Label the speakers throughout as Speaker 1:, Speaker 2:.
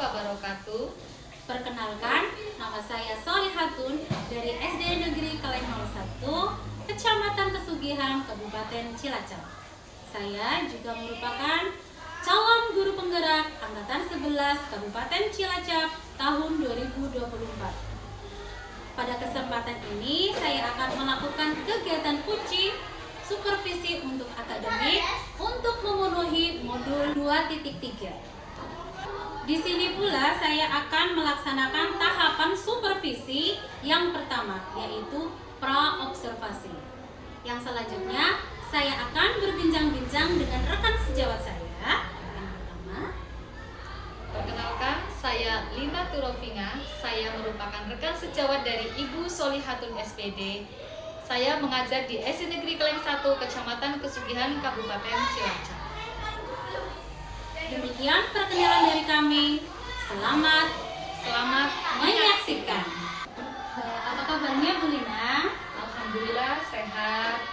Speaker 1: wabarakatuh.
Speaker 2: Perkenalkan, nama saya Solihatun dari SD Negeri Keleng 01, Kecamatan Pesugihan, Kabupaten Cilacap. Saya juga merupakan calon guru penggerak Angkatan 11 Kabupaten Cilacap tahun 2024. Pada kesempatan ini, saya akan melakukan kegiatan uji supervisi untuk akademik untuk memenuhi modul 2.3. Di sini pula saya akan melaksanakan tahapan supervisi yang pertama, yaitu pra-observasi. Yang selanjutnya, saya akan berbincang-bincang dengan rekan sejawat saya. Yang pertama,
Speaker 1: Perkenalkan, saya Lina Turofinga. Saya merupakan rekan sejawat dari Ibu Solihatun SPD. Saya mengajar di SD Negeri Keleng 1, Kecamatan Pesugihan, Kabupaten Cilacap.
Speaker 2: demikian perkenalan dari kami. Selamat menyaksikan. Apa kabarnya Bu Lina?
Speaker 1: Alhamdulillah sehat,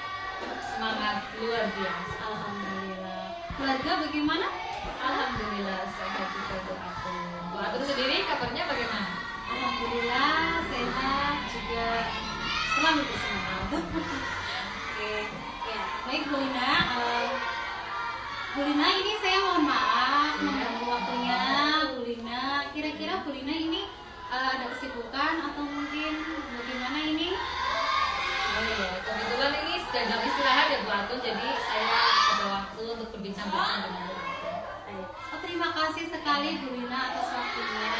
Speaker 1: semangat luar biasa.
Speaker 2: Alhamdulillah. Keluarga bagaimana?
Speaker 1: Alhamdulillah sehat juga Bu Atun. Bu Atun sendiri kabarnya bagaimana?
Speaker 2: Alhamdulillah sehat juga, selalu bersemangat. Oke, ya baik Bu Lina. Bu Lina, ini saya mohon maaf mengganggu waktunya Bu Lina. Kira-kira Bu Lina ini ada kesibukan atau mungkin bagaimana ini?
Speaker 1: Oh iya, kebetulan ini sedang istirahat ya Bu Atun, jadi saya ada waktu untuk berbincang-bincang dengan Bu Atun.
Speaker 2: Baik. Oh, terima kasih sekali Bu Lina atas waktunya.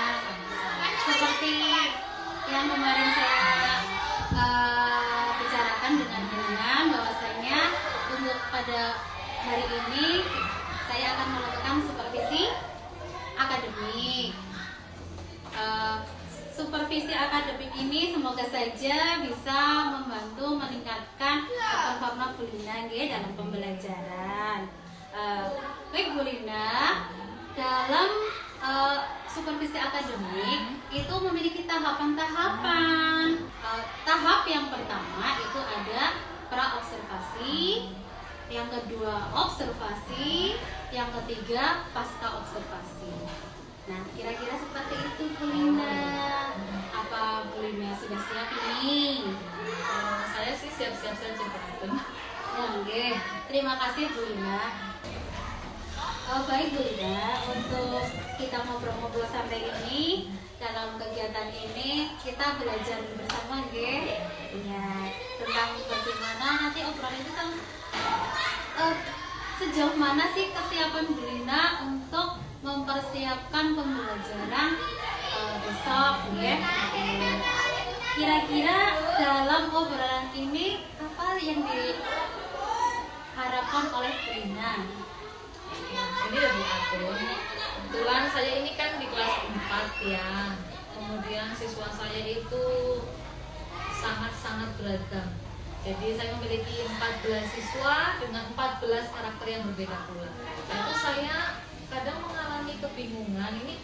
Speaker 2: Seperti yang kemarin saya bicarakan dengan Bu Lina, bahwasanya untuk pada hari ini saya akan melakukan supervisi akademik. Supervisi akademik ini semoga saja bisa membantu meningkatkan performa Bu Lina dalam pembelajaran. Baik Bu Lina, dalam supervisi akademik itu memiliki tahapan-tahapan. Tahap yang pertama itu ada pra-observasi, yang kedua observasi, yang ketiga pasca observasi. Nah, kira-kira seperti itu Bu Lina. Apa Bu Lina sudah siap ini?
Speaker 1: Saya sih siap-siap saja Bu Atun.
Speaker 2: Oke, terima kasih Bu Lina. Baik Bu Lina, untuk kita ngobrol-ngobrol sampai ini, dalam kegiatan ini kita belajar bersama ya, tentang bagaimana nanti obrolan itu kan sejauh mana sih kesiapan Bu Lina untuk mempersiapkan pembelajaran besok ya. Kira-kira dalam obrolan ini apa yang diharapkan oleh Bu Lina?
Speaker 1: Ini ya Bu Atun, kebetulan saya ini kan di kelas 4 ya. Kemudian siswa saya itu sangat-sangat beragam. Jadi saya memiliki 14 siswa dengan 14 karakter yang berbeda pula. Itu saya kadang mengalami kebingungan ini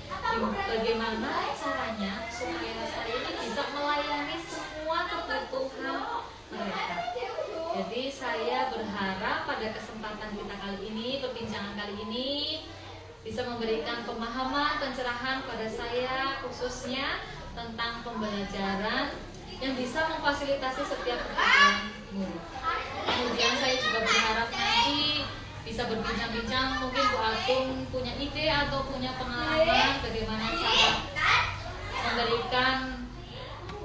Speaker 1: bagaimana caranya supaya saya ini bisa melayani semua kebutuhan mereka. Jadi saya berharap pada kesempatan kita kali ini, perbincangan kali ini bisa memberikan pemahaman, pencerahan pada saya khususnya tentang pembelajaran yang bisa memfasilitasi setiap kebutuhan murid. Kemudian saya juga berharap nanti bisa berbincang-bincang, mungkin Bu Atun punya ide atau punya pengalaman bagaimana cara memberikan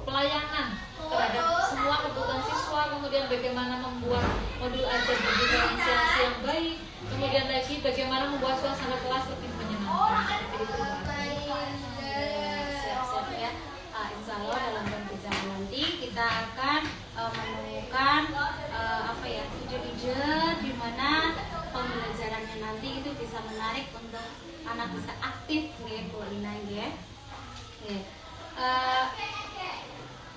Speaker 1: pelayanan terhadap semua kebutuhan siswa, kemudian bagaimana membuat modul ajar berdiferensiasi yang baik, kemudian lagi bagaimana membuat suasana kelas lebih menyenangkan. Seperti itu Bu Atun.
Speaker 2: Siap-siap ya. Insya Allah dalam perbincangan nanti kita akan menemukan ide-ide di mana pembelajarannya nanti itu bisa menarik untuk anak bisa aktif nih Bu Lina ya.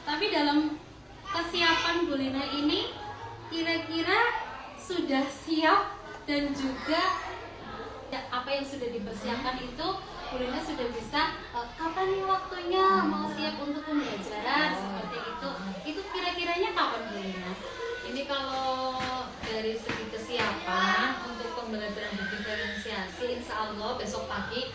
Speaker 2: Tapi dalam kesiapan Bu Lina ini kira-kira sudah siap dan juga apa yang sudah dipersiapkan itu Bu Lina sudah bisa kapan nih waktunya mau siap untuk pembelajaran seperti itu. Itu kira-kiranya kapan Bu Lina?
Speaker 1: Ini kalau dari segi kesiapan untuk pembelajaran berdiferensiasi, insya Allah besok pagi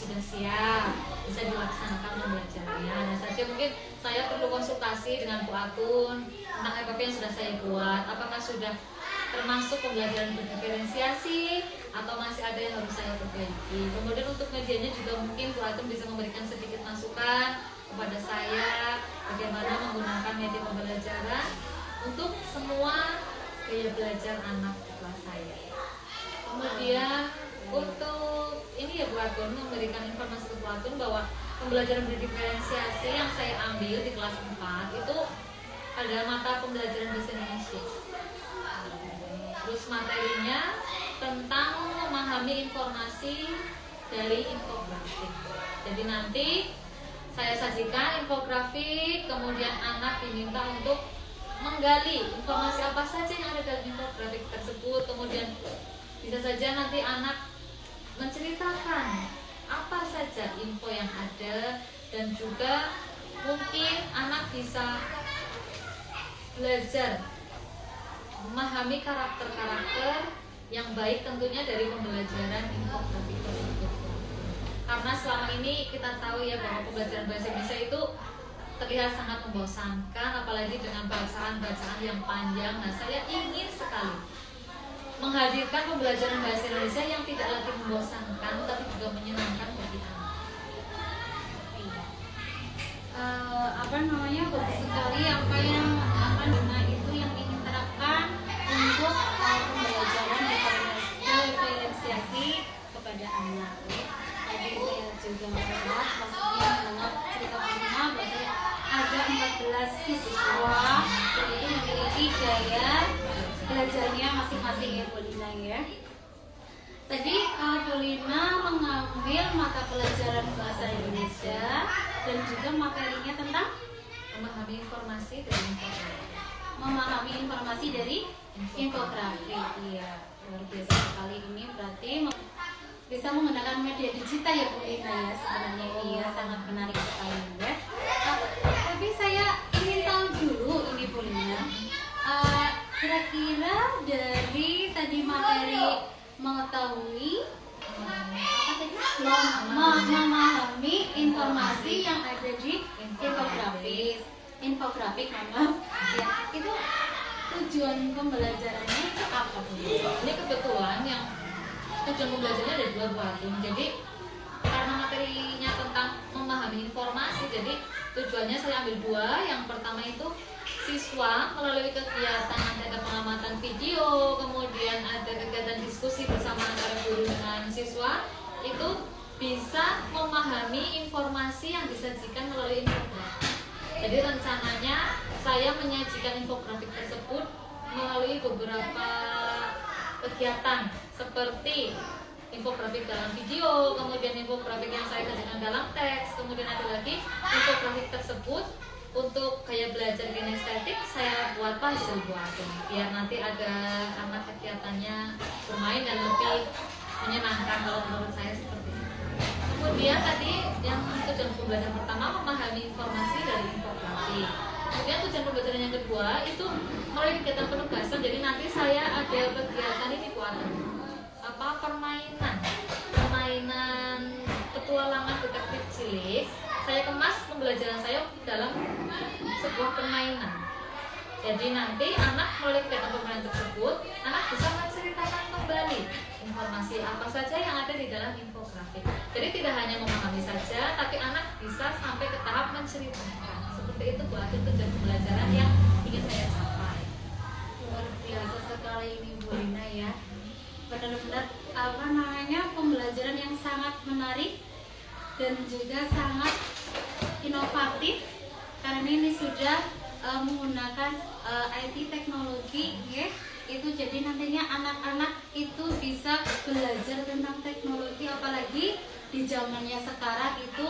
Speaker 1: sudah siap, bisa dilaksanakan pembelajarannya. Hanya saja mungkin saya perlu konsultasi dengan Bu Atun tentang EPP yang sudah saya buat, apakah sudah termasuk pembelajaran berdiferensiasi atau masih ada yang harus saya perbaiki. Kemudian untuk medianya juga mungkin Bu Atun bisa memberikan sedikit masukan kepada saya bagaimana menggunakan media pembelajaran untuk semua gaya belajar anak di kelas saya. Kemudian untuk ini ya Bu Atun, memberikan informasi ke Bu Atun bahwa pembelajaran berdiferensiasi yang saya ambil di kelas 4 itu ada mata pembelajaran bahasa Indonesia. Terus materinya tentang memahami informasi dari infografik. Jadi nanti saya sajikan infografik, kemudian anak diminta untuk menggali informasi apa saja yang ada dalam infografik tersebut. Kemudian bisa saja nanti anak menceritakan apa saja info yang ada, dan juga mungkin anak bisa belajar memahami karakter-karakter yang baik tentunya dari pembelajaran infografik tersebut. Karena selama ini kita tahu ya bahwa pembelajaran bahasa Indonesia itu terlihat sangat membosankan, apalagi dengan bacaan-bacaan yang panjang. Nah, saya ingin sekali menghadirkan pembelajaran bahasa Indonesia yang tidak lagi membosankan, tapi juga menyenangkan bagi anak.
Speaker 2: Bagus sekali apa yang itu yang ingin terapkan untuk pembelajaran diferensiasi kepada anak. Tadi saya juga melihat, maksudnya mendengar cerita Polina bahwa ada 14 siswa itu memiliki gaya belajarnya masing-masing ya Polina ya. Tadi Polina mengambil mata pelajaran bahasa Indonesia dan juga materinya tentang
Speaker 1: Memahami informasi dari infografik.
Speaker 2: Memahami informasi dari infografik. Iya, luar biasa sekali ini, berarti bisa menggunakan media digital ya Polina ya sebenarnya. Iya, sangat menarik sekali ya. Tapi saya ingin tahu dulu ini Polina. Kira-kira dari tadi materi mengetahui memahami informasi yang ada di infografik maaf ya, itu tujuan pembelajarannya itu apa Bu?
Speaker 1: Ini kebetulan yang tujuan pembelajarannya ada dua Bu Atun. Jadi karena materinya tentang memahami informasi, jadi tujuannya saya ambil dua. Yang pertama itu siswa melalui kegiatan ada pengamatan video, kemudian ada kegiatan diskusi bersama antara guru dengan siswa, itu bisa memahami informasi yang disajikan melalui infografik. Jadi rencananya saya menyajikan infografik tersebut melalui beberapa kegiatan seperti infografik dalam video, kemudian infografik yang saya kerjakan dalam teks, kemudian ada lagi infografik tersebut untuk gaya belajar kinestetik saya buat puzzle biar nanti ada anak kegiatannya bermain dan lebih menyenangkan kalau menurut saya seperti itu. Kemudian tadi yang tujuan pembelajaran pertama memahami informasi dari infografik. Kemudian tujuan pembelajaran yang kedua itu melalui kegiatan penugasan. Jadi nanti saya ada kegiatan ini buat permainan petualangan detektif cilik. Saya kemas pembelajaran saya dalam sebuah permainan. Jadi nanti anak melalui kegiatan permainan tersebut, anak bisa menceritakan kembali informasi apa saja yang ada di dalam infografik. Jadi tidak hanya memahami saja, tapi anak bisa sampai ke tahap menceritakan. Seperti itu Bu Atun tujuan pembelajaran yang ingin saya capai.
Speaker 2: Luar biasa sekali ini Bu Lina ya. Benar-benar pembelajaran yang sangat menarik dan juga sangat inovatif, karena ini sudah menggunakan IT teknologi ya. Itu jadi nantinya anak-anak itu bisa belajar tentang teknologi, apalagi di zamannya sekarang itu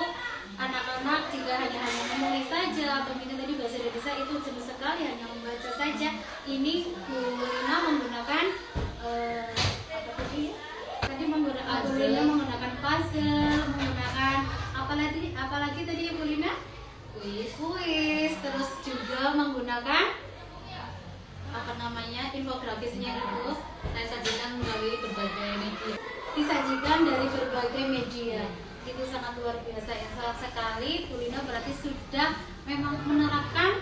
Speaker 2: anak-anak jika hanya menulis saja atau mungkin tadi bahasa Indonesia itu jelas sekali hanya membaca saja. Ini Bu Lina menggunakan apa tadi ya? Tadi menggunakan Bu Lina menggunakan puzzle, menggunakan apalagi tadi ya Bu Lina? Kuis, terus juga menggunakan infografisnya itu
Speaker 1: Saya sajikan melalui berbagai media.
Speaker 2: disajikan dari berbagai media. Itu sangat luar biasa ya sekali. Bu Lina berarti sudah memang menerapkan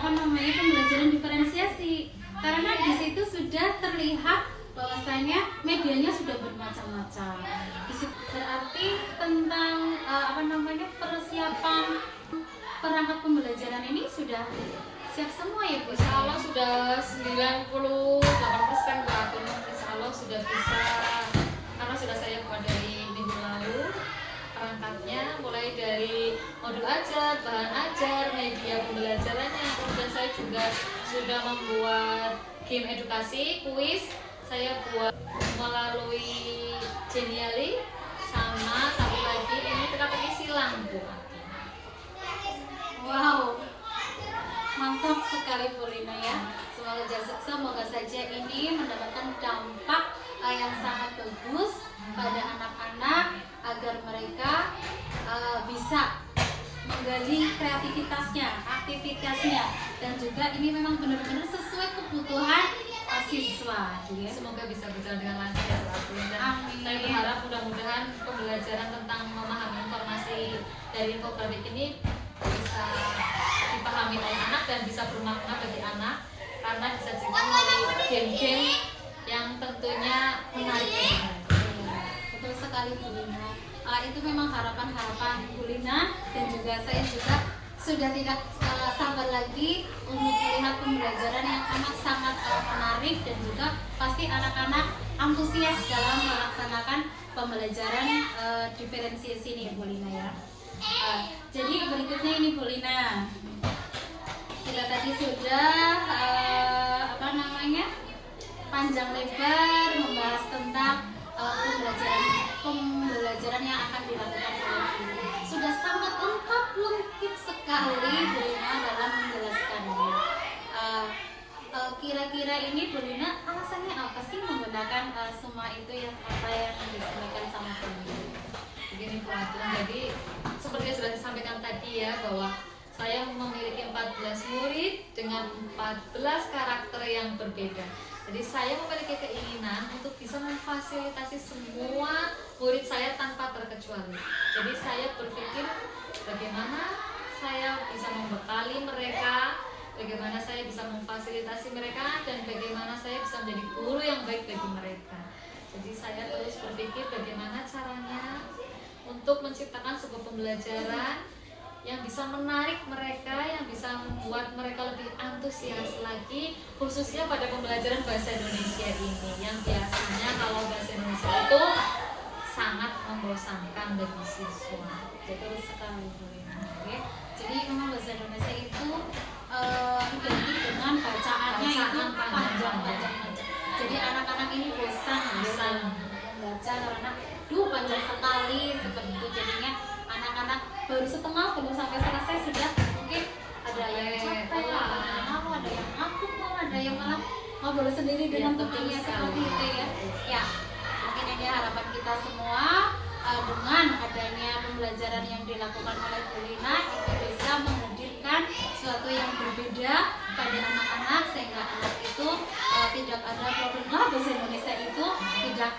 Speaker 2: pembelajaran diferensiasi, karena di situ sudah terlihat bahwasanya medianya sudah bermacam-macam. Di situ berarti tentang persiapan perangkat pembelajaran ini sudah siap semua ya Bu?
Speaker 1: Insya Allah sudah 98% Bu Atun. Insya Allah sudah bisa, karena sudah saya buat dari minggu lalu perangkatnya, mulai dari modul ajar, bahan ajar, media pembelajarannya. Kemudian saya juga sudah membuat game edukasi, kuis. Saya buat melalui Genially, sama satu lagi ini teka-teki silang Bu.
Speaker 2: Wow, mantap sekali Bu Lina ya. Semoga saja ini mendapatkan dampak yang sangat bagus pada anak-anak, agar mereka bisa menggali kreativitasnya, aktivitasnya, dan juga ini memang benar-benar sesuai kebutuhan siswa. Ya.
Speaker 1: Semoga bisa berjalan dengan lancar ya Bu Atun. Dan saya berharap mudah-mudahan pembelajaran tentang memahami informasi dari infografik ini bisa dipahami oleh anak dan bisa bermakna bagi anak, karena disajikan melalui game-game yang tentunya menarik bagi mereka.
Speaker 2: Betul sekali Bu Lina. Itu memang harapan-harapan Bu Lina, dan juga saya juga sudah tidak sabar lagi untuk melihat pembelajaran yang amat sangat menarik, dan juga pasti anak-anak antusias dalam melaksanakan pembelajaran diferensiasi ini Bu Lina ya. Jadi berikutnya ini Bu Lina, kita tadi sudah panjang lebar membahas tentang pembelajaran yang akan dilakukan oleh guru. Sudah sangat lengkap sekali Bu Lina dalam menjelaskannya. Kira-kira ini Bu Lina alasannya apa sih menggunakan semua itu yang disampaikan sama Bu Lina?
Speaker 1: Begini Bu Atun, jadi seperti yang sudah disampaikan tadi ya, bahwa saya memiliki 14 murid dengan 14 karakter yang berbeda. Jadi saya memiliki keinginan untuk bisa memfasilitasi semua murid saya tanpa terkecuali. Jadi saya berpikir bagaimana saya bisa membekali mereka, bagaimana saya bisa memfasilitasi mereka, dan bagaimana saya bisa menjadi guru yang baik bagi mereka. Jadi saya terus berpikir bagaimana caranya untuk menciptakan sebuah pembelajaran yang bisa menarik mereka, yang bisa membuat mereka lebih antusias lagi, khususnya pada pembelajaran bahasa Indonesia ini, yang biasanya kalau bahasa Indonesia itu sangat membosankan bagi siswa.
Speaker 2: Betul sekali Bu Lina. Jadi memang bahasa Indonesia itu identik dengan bacaannya itu panjang. Jadi anak-anak ini bosan membaca karena panjang sekali seperti itu. Jadinya anak-anak baru setengah, belum sampai selesai sudah mungkin ada yang capek, ada yang akut, ada yang malah ngobrol sendiri dengan temannya seperti itu ya. Ya, mungkin ini harapan kita semua dengan adanya pembelajaran yang dilakukan oleh Bu Lina itu bisa menghadirkan sesuatu yang berbeda pada anak-anak, sehingga anak itu tidak ada problem bahasa Indonesia itu tidak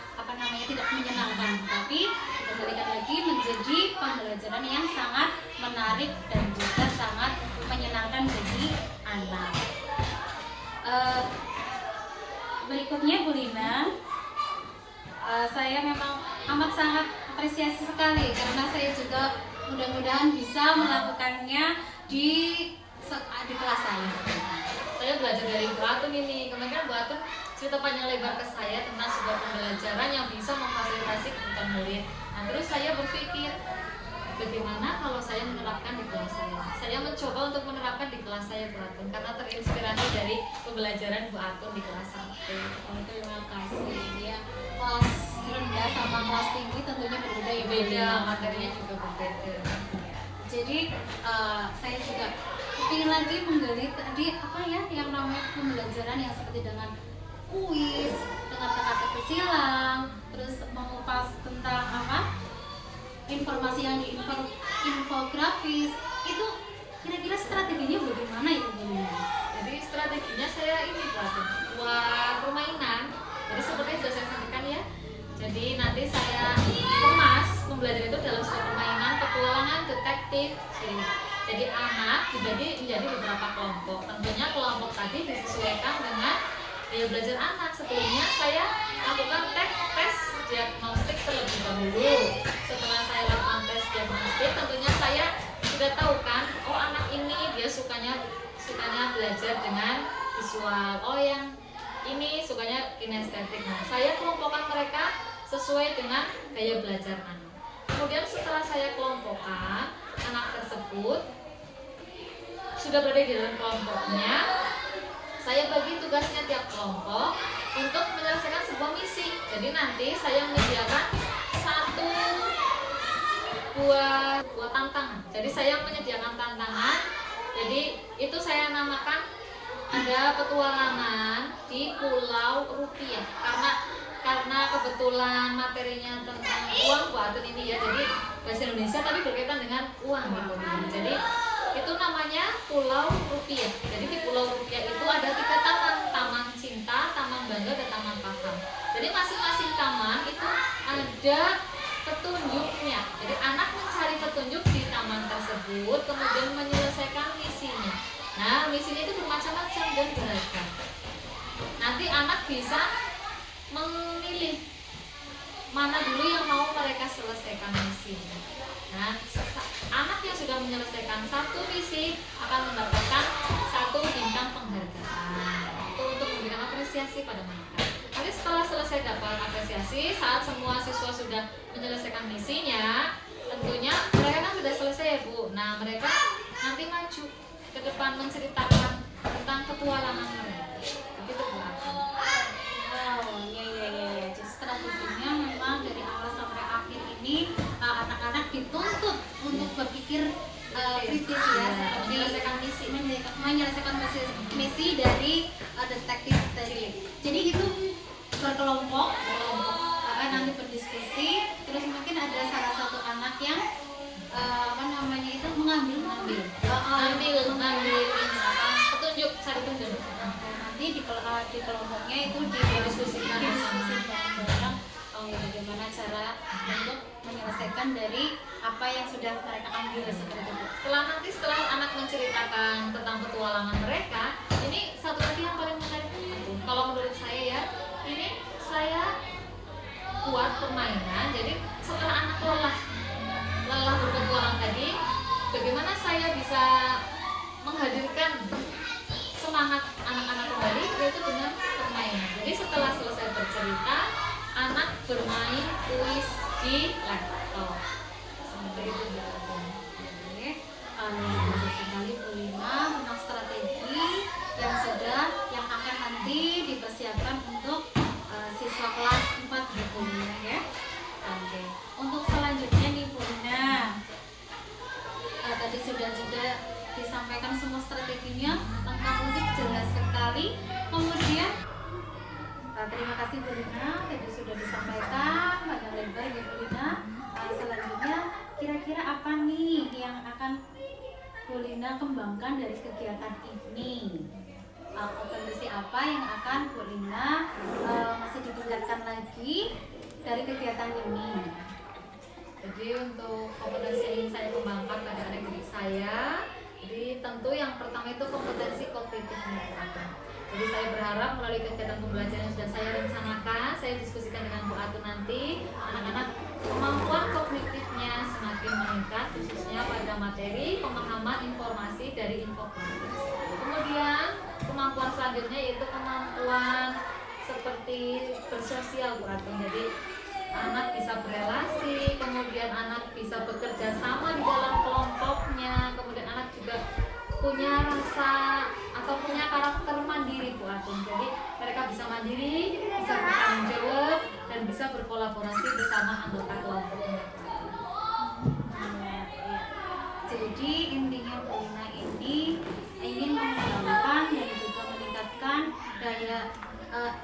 Speaker 2: menyenangkan, tapi dikembalikan lagi menjadi pembelajaran yang sangat menarik dan juga sangat menyenangkan bagi anak. Berikutnya Bu Lina, saya memang amat sangat apresiasi sekali karena saya juga mudah-mudahan bisa melakukannya di kelas saya.
Speaker 1: Saya belajar dari Bu Atun ini. Kemarin kan Bu Atun cerita panjang lebar ke saya tentang sebuah pembelajaran yang bisa memfasilitasi kebutuhan murid. Nah, terus saya berpikir bagaimana kalau saya menerapkan di kelas saya. Saya mencoba untuk menerapkan di kelas saya Bu Atun karena terinspirasi dari pembelajaran Bu Atun di kelas 1.
Speaker 2: Terima kasih ya. Kelas rendah sama kelas tinggi tentunya berbeda ya.
Speaker 1: Beda, materinya juga berbeda.
Speaker 2: Jadi saya juga ingin lagi menggali tadi yang namanya pembelajaran yang seperti dengan kuis, dengan teka-teki silang, terus mengupas tentang informasi yang di infografis itu kira-kira strateginya bagaimana ya Bu Lina?
Speaker 1: Jadi strateginya saya ini buat permainan. Jadi seperti yang sudah saya sampaikan ya. Jadi nanti saya kemas pembelajaran itu dalam sebuah permainan petualangan detektif. Jadi anak dibagi menjadi beberapa kelompok. Tentunya kelompok tadi disesuaikan dengan daya belajar anak. Sebelumnya saya lakukan tes diagnostik terlebih dahulu. Setelah saya lakukan tes diagnostik, tentunya saya sudah tahu kan, oh anak ini dia sukanya belajar dengan visual, oh yang ini sukanya kinestetik. Nah, saya kelompokkan mereka sesuai dengan gaya belajar anak. Kemudian setelah saya kelompokkan anak tersebut sudah berada di dalam kelompoknya, saya bagi tugasnya tiap kelompok untuk menyelesaikan sebuah misi. Jadi nanti saya menyediakan satu buah tantangan. Jadi saya menyediakan tantangan. Jadi itu saya namakan ada petualangan di Pulau Rupiah. Karena kebetulan materinya tentang uang Bu Atun ini ya. Jadi bahasa Indonesia tapi berkaitan dengan uang gitu. Jadi itu namanya Pulau Rupiah. Jadi di Pulau Rupiah itu ada 3 taman, Taman Cinta, Taman Bangga, dan Taman Paham. Jadi masing-masing taman itu ada petunjuknya. Jadi anak mencari petunjuk di taman tersebut, kemudian menyelesaikan misinya. Nah, misinya itu bermacam-macam dan beragam. Nanti anak bisa memilih mana dulu yang mau mereka selesaikan misinya. Nah, anak yang sudah menyelesaikan satu misi akan mendapatkan 1 bintang penghargaan. Itu untuk memberikan apresiasi pada mereka. Nanti setelah selesai dapat apresiasi, saat semua siswa sudah menyelesaikan misinya, tentunya mereka kan sudah selesai ya Bu. Nah, mereka nanti maju ke depan menceritakan tentang petualangan mereka. Itu Bu Atun.
Speaker 2: Wow, ya. Jadi strateginya memang dari awal sampai akhir ini anak-anak dituntut untuk berpikir kritis ya, seperti menyelesaikan misi dari detektif tadi. Jadi itu berkelompok, nanti berdiskusi, terus mungkin ada salah satu anak yang mengambil
Speaker 1: petunjuk, cari petunjuk.
Speaker 2: Nanti di kelompoknya itu didiskusikan bareng bagaimana cara untuk menyelesaikan dari apa yang sudah mereka ambil seperti itu.
Speaker 1: Setelah anak menceritakan tentang petualangan mereka, ini satu lagi yang paling menarik. Kalau menurut saya ya, ini saya buat permainan. Jadi setelah anak lelah berpetualang tadi, bagaimana saya bisa menghadirkan semangat anak-anak kembali, yaitu dengan permainan. Jadi setelah selesai bercerita, anak bermain kuis di laptop. Seperti itu ya.
Speaker 2: Bagus sekali Bu Lina tentang strategi yang akan nanti dipersiapkan untuk siswa kelas 4 Bu Lina ya. Oke. Untuk selanjutnya nih Bu Lina, tadi sudah juga disampaikan semua strateginya, lengkap unik, jelas sekali. Kemudian terima kasih Bu Lina, tadi sudah disampaikan panjang lebar ya Bu Lina. Selanjutnya kira-kira apa nih yang akan Bu Lina kembangkan dari kegiatan ini? Kompetensi apa yang akan Bu Lina masih ditingkatkan lagi dari kegiatan ini?
Speaker 1: Jadi untuk kompetensi yang ingin saya kembangkan pada adik-adik saya, jadi tentu yang pertama itu kompetensi kognitif mental. Jadi saya berharap melalui kegiatan pembelajaran yang sudah saya rencanakan, saya diskusikan dengan Bu Atun nanti, anak-anak kemampuan kognitifnya semakin meningkat, khususnya pada materi pemahaman informasi dari infografis. Kemudian kemampuan selanjutnya yaitu kemampuan seperti bersosial Bu Atun. Jadi anak bisa berelasi, kemudian anak bisa bekerja sama di dalam kelompoknya, kemudian anak juga punya rasa atau punya karakter mandiri Bu Atun. Jadi mereka bisa mandiri, bisa bertanggung jawab, dan bisa berkolaborasi bersama anggota kelompoknya.
Speaker 2: Jadi intinya Bu Lina ini ingin mengembangkan dan juga meningkatkan daya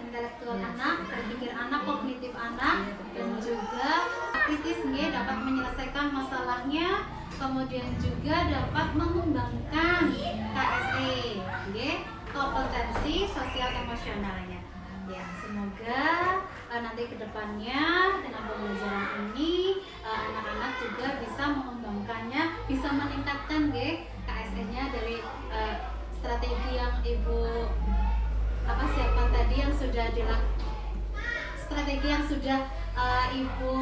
Speaker 2: intelektual anak, berpikir anak, kognitif anak, dan juga kritis dapat menyelesaikan masalahnya, kemudian juga dapat mengembangkan KSE, kompetensi sosial emosionalnya. Ya, semoga nanti kedepannya dengan pembelajaran ini anak-anak juga bisa mengembangkannya, bisa meningkatkan KSN-nya dari strategi yang ibu siapkan tadi, yang sudah strategi yang sudah ibu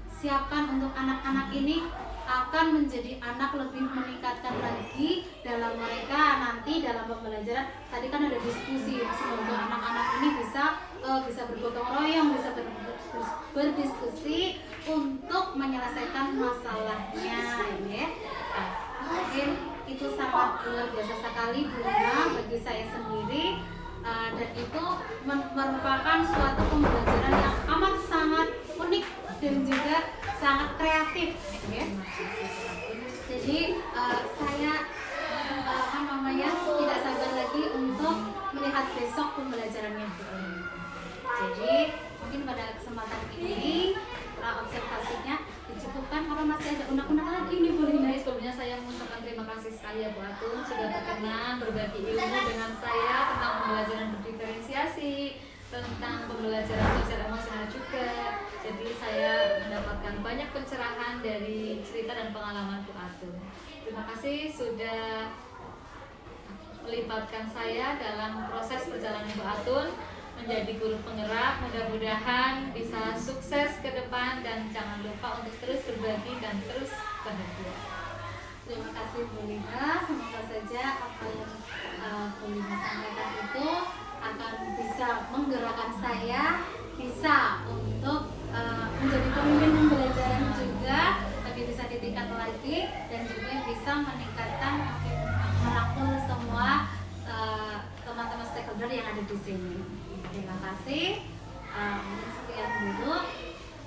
Speaker 2: siapkan untuk anak-anak ini akan menjadi anak lebih meningkatkan lagi dalam mereka nanti dalam pembelajaran. Tadi kan ada diskusi, semoga anak-anak ini bisa bergotong royong, bisa berdiskusi untuk menyelesaikan masalahnya, ya. Mungkin itu sangat luar biasa sekali Bunda bagi saya sendiri, dan itu merupakan suatu pembelajaran yang amat sangat unik dan juga sangat kreatif, ya. Jadi saya tidak sabar lagi untuk melihat besok pembelajarannya. Jadi mungkin pada kesempatan ini observasinya dicukupkan karena masih ada undang-undang lagi nih Bu Lina.
Speaker 1: Sebelumnya saya mengucapkan terima kasih sekali ya Bu Atun sudah berkenan berbagi ilmu dengan saya tentang pembelajaran berdiferensiasi, tentang pembelajaran sosial emosional juga. Jadi saya mendapatkan banyak pencerahan dari cerita dan pengalaman Bu Atun. Terima kasih sudah melibatkan saya dalam proses perjalanan Bu Atun menjadi guru penggerak. Mudah-mudahan bisa sukses ke depan dan jangan lupa untuk terus berbagi dan terus bahagia.
Speaker 2: Terima kasih Bu Lina. Semoga saja apa yang Bu Lina sampaikan itu akan bisa menggerakkan saya, bisa untuk menjadi pemimpin pembelajaran juga, tapi bisa ditingkat lagi dan juga bisa meningkatkan merangkul semua teman-teman stakeholder yang ada di sini. Terima kasih. Mungkin sekian dulu.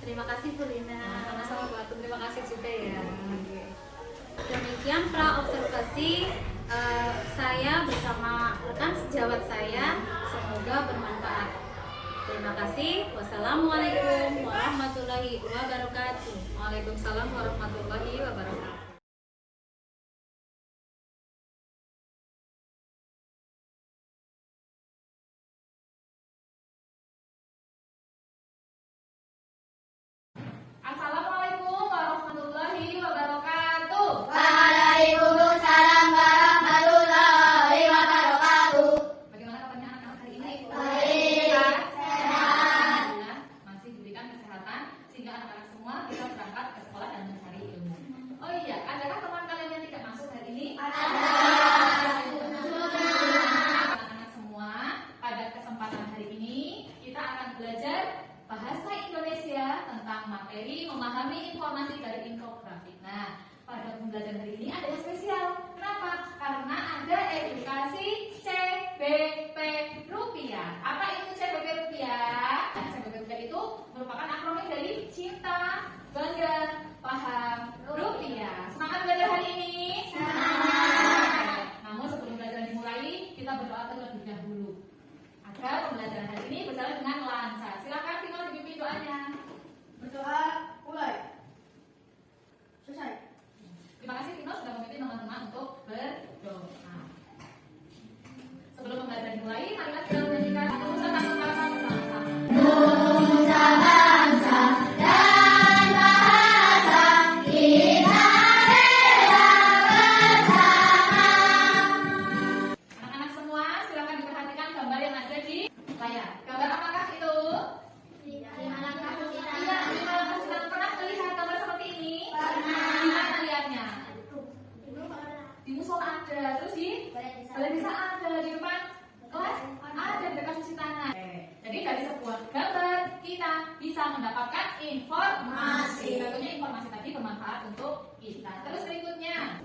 Speaker 2: Terima kasih Bu Lina.
Speaker 1: Sama-sama Bu Atun, terima kasih juga ya.
Speaker 2: Demikian pra observasi saya bersama rekan sejawat saya, semoga bermanfaat. Terima kasih. Wassalamualaikum warahmatullahi wabarakatuh.
Speaker 1: Waalaikumsalam warahmatullahi wabarakatuh.
Speaker 3: Assalamualaikum warahmatullahi wabarakatuh.
Speaker 4: Waalaikumsalam warahmatullahi wabarakatuh.
Speaker 3: Bagaimana kabarnya anak-anak hari ini?
Speaker 4: Baik.
Speaker 3: Sehat. Masih diberikan kesehatan sehingga anak-anak semua bisa berangkat ke sekolah dan mencari ilmu. Oh iya, adakah teman kalian yang tidak masuk hari ini?
Speaker 4: Ada.
Speaker 3: Anak-anak semua, pada kesempatan hari ini kita akan belajar bahasa Indonesia tentang materi memahami informasi dari infografik. Nah, pada pembelajaran hari ini ada yang spesial. Kenapa? Karena ada edukasi CBP Rupiah. Apa itu CBP Rupiah? Nah, CBP Rupiah itu merupakan akronim dari cinta, bangga, paham, rupiah. Semangat belajar hari ini?
Speaker 4: Semangat.
Speaker 3: Namun sebelum belajar dimulai, kita berdoa terlebih dahulu agar pembelajaran hari ini berjalan dengan lancar. Silakan Vino dipimpin doanya.
Speaker 4: Berdoa mulai. Selesai.
Speaker 3: Terima kasih Vino sudah memimpin teman-teman untuk berdoa. Sebelum pembelajaran dimulai, marilah kita menyanyikan Nusa Satu Bangsa bersama-sama.
Speaker 4: Nusa bangsa dan bahasa kita bela bersama.
Speaker 3: Anak-anak semua, silakan diperhatikan gambar yang ada di layar. Gambar apakah itu? Iya, lima langkah suci. Pernah melihat gambar seperti ini?
Speaker 4: Pernah.
Speaker 3: Di mana lihatnya? Di musola ada, terus di balai desa ada, di depan kelas ada, di dekat cuci tangan. Jadi dari sebuah gambar kita bisa mendapatkan informasi. Tentunya informasi tadi bermanfaat untuk kita. Terus berikutnya,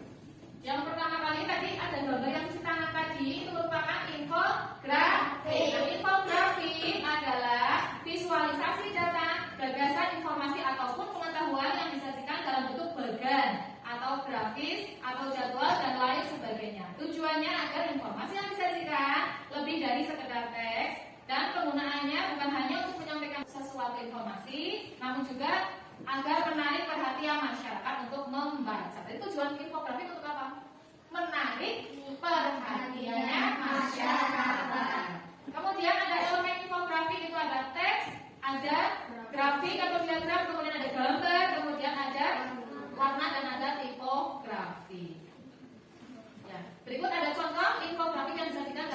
Speaker 3: yang pertama kali tadi ada gambar yang cuci tangan tadi, itu merupakan infografik. Nah, infografik adalah visualisasi data, gagasan, informasi ataupun pengetahuan yang disajikan dalam bentuk bagan atau grafis atau jadwal dan lain sebagainya. Tujuannya agar informasi yang disajikan lebih dari sekedar teks dan penggunaannya bukan hanya untuk menyampaikan sesuatu informasi, namun juga agar menarik perhatian masyarakat untuk membaca. Jadi tujuan infografik untuk apa? Menarik perhatiannya masyarakat. Kemudian ada elemen infografik itu ada teks, ada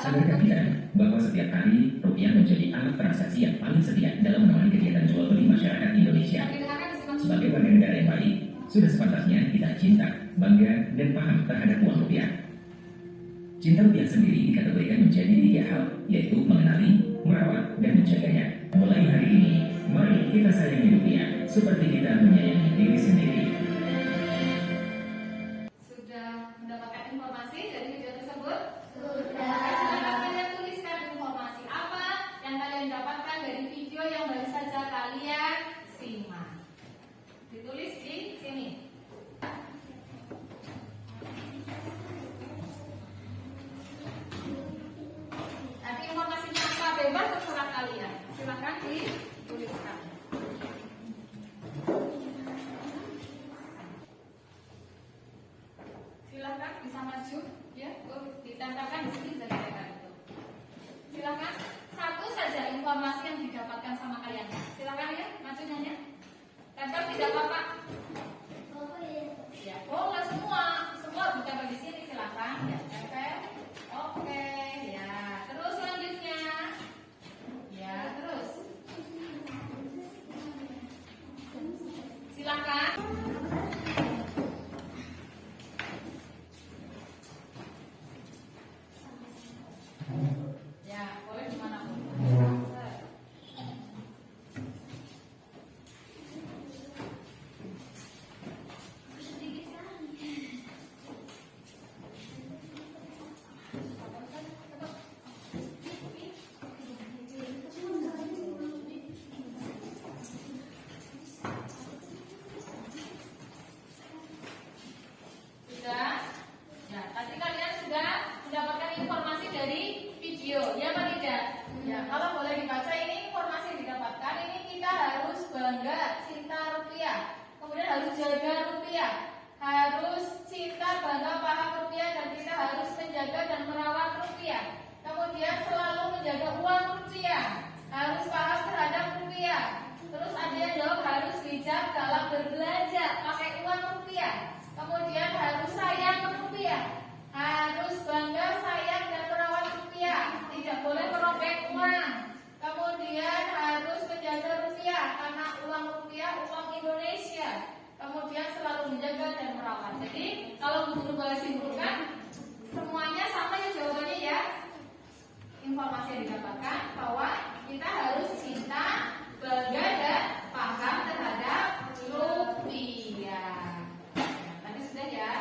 Speaker 5: Sadarkah kita bahwa setiap hari rupiah menjadi alat transaksi yang paling setia dalam menemani kegiatan jual beli masyarakat Indonesia? Sebagai warga negara yang baik, sudah sepantasnya kita cinta, bangga, dan paham terhadap uang rupiah. Cinta rupiah sendiri dikategorikan menjadi 3 hal, yaitu mengenali, merawat, dan menjaganya. Mulai hari ini, mari kita sayangi rupiah seperti kita menyayangi diri sendiri.
Speaker 3: Sudah mendapatkan informasi dari video tersebut?
Speaker 4: Sudah.
Speaker 3: Silakan kalian tuliskan informasi apa yang kalian dapatkan dari video yang baru saja kalian simak. Ditulis di sini. Nanti informasinya apa bebas terserah kalian. Silakan dituliskan. Silakan bisa maju, ya, ditempelkan di sini jaga itu. Silakan satu saja informasi yang didapatkan sama kalian. Silakan ya, maju nyanyi. Tempel tidak apa-apa. Ya, boleh semua ditempel di sini silakan. Ya, tempel. Oke, ya. Terus selanjutnya, ya terus. Silakan. Ya, boleh dimanapun. Sudah? Ya, tadi kalian sudah mendapatkan informasi dari video, ya Pak tidak? Ya, kalau boleh dibaca ini informasi yang didapatkan, ini kita harus bangga, cinta rupiah, kemudian harus jaga rupiah, harus cinta, bangga, paham rupiah, dan kita harus menjaga dan merawat rupiah. Kemudian selalu menjaga uang rupiah, harus paham terhadap rupiah. Terus ada yang jawab harus bijak dalam berbelanja, pakai uang rupiah. Kemudian harus sayang rupiah, harus bangga, sayang, dan merawat rupiah, tidak boleh merobek uang. Kemudian harus menjaga rupiah karena uang rupiah uang Indonesia. Kemudian selalu menjaga dan merawat. Jadi kalau guru boleh simpulkan, semuanya sama ya jawabannya ya. Informasi yang didapatkan bahwa kita harus cinta, bangga, dan paham terhadap rupiah. Tadi sudah ya.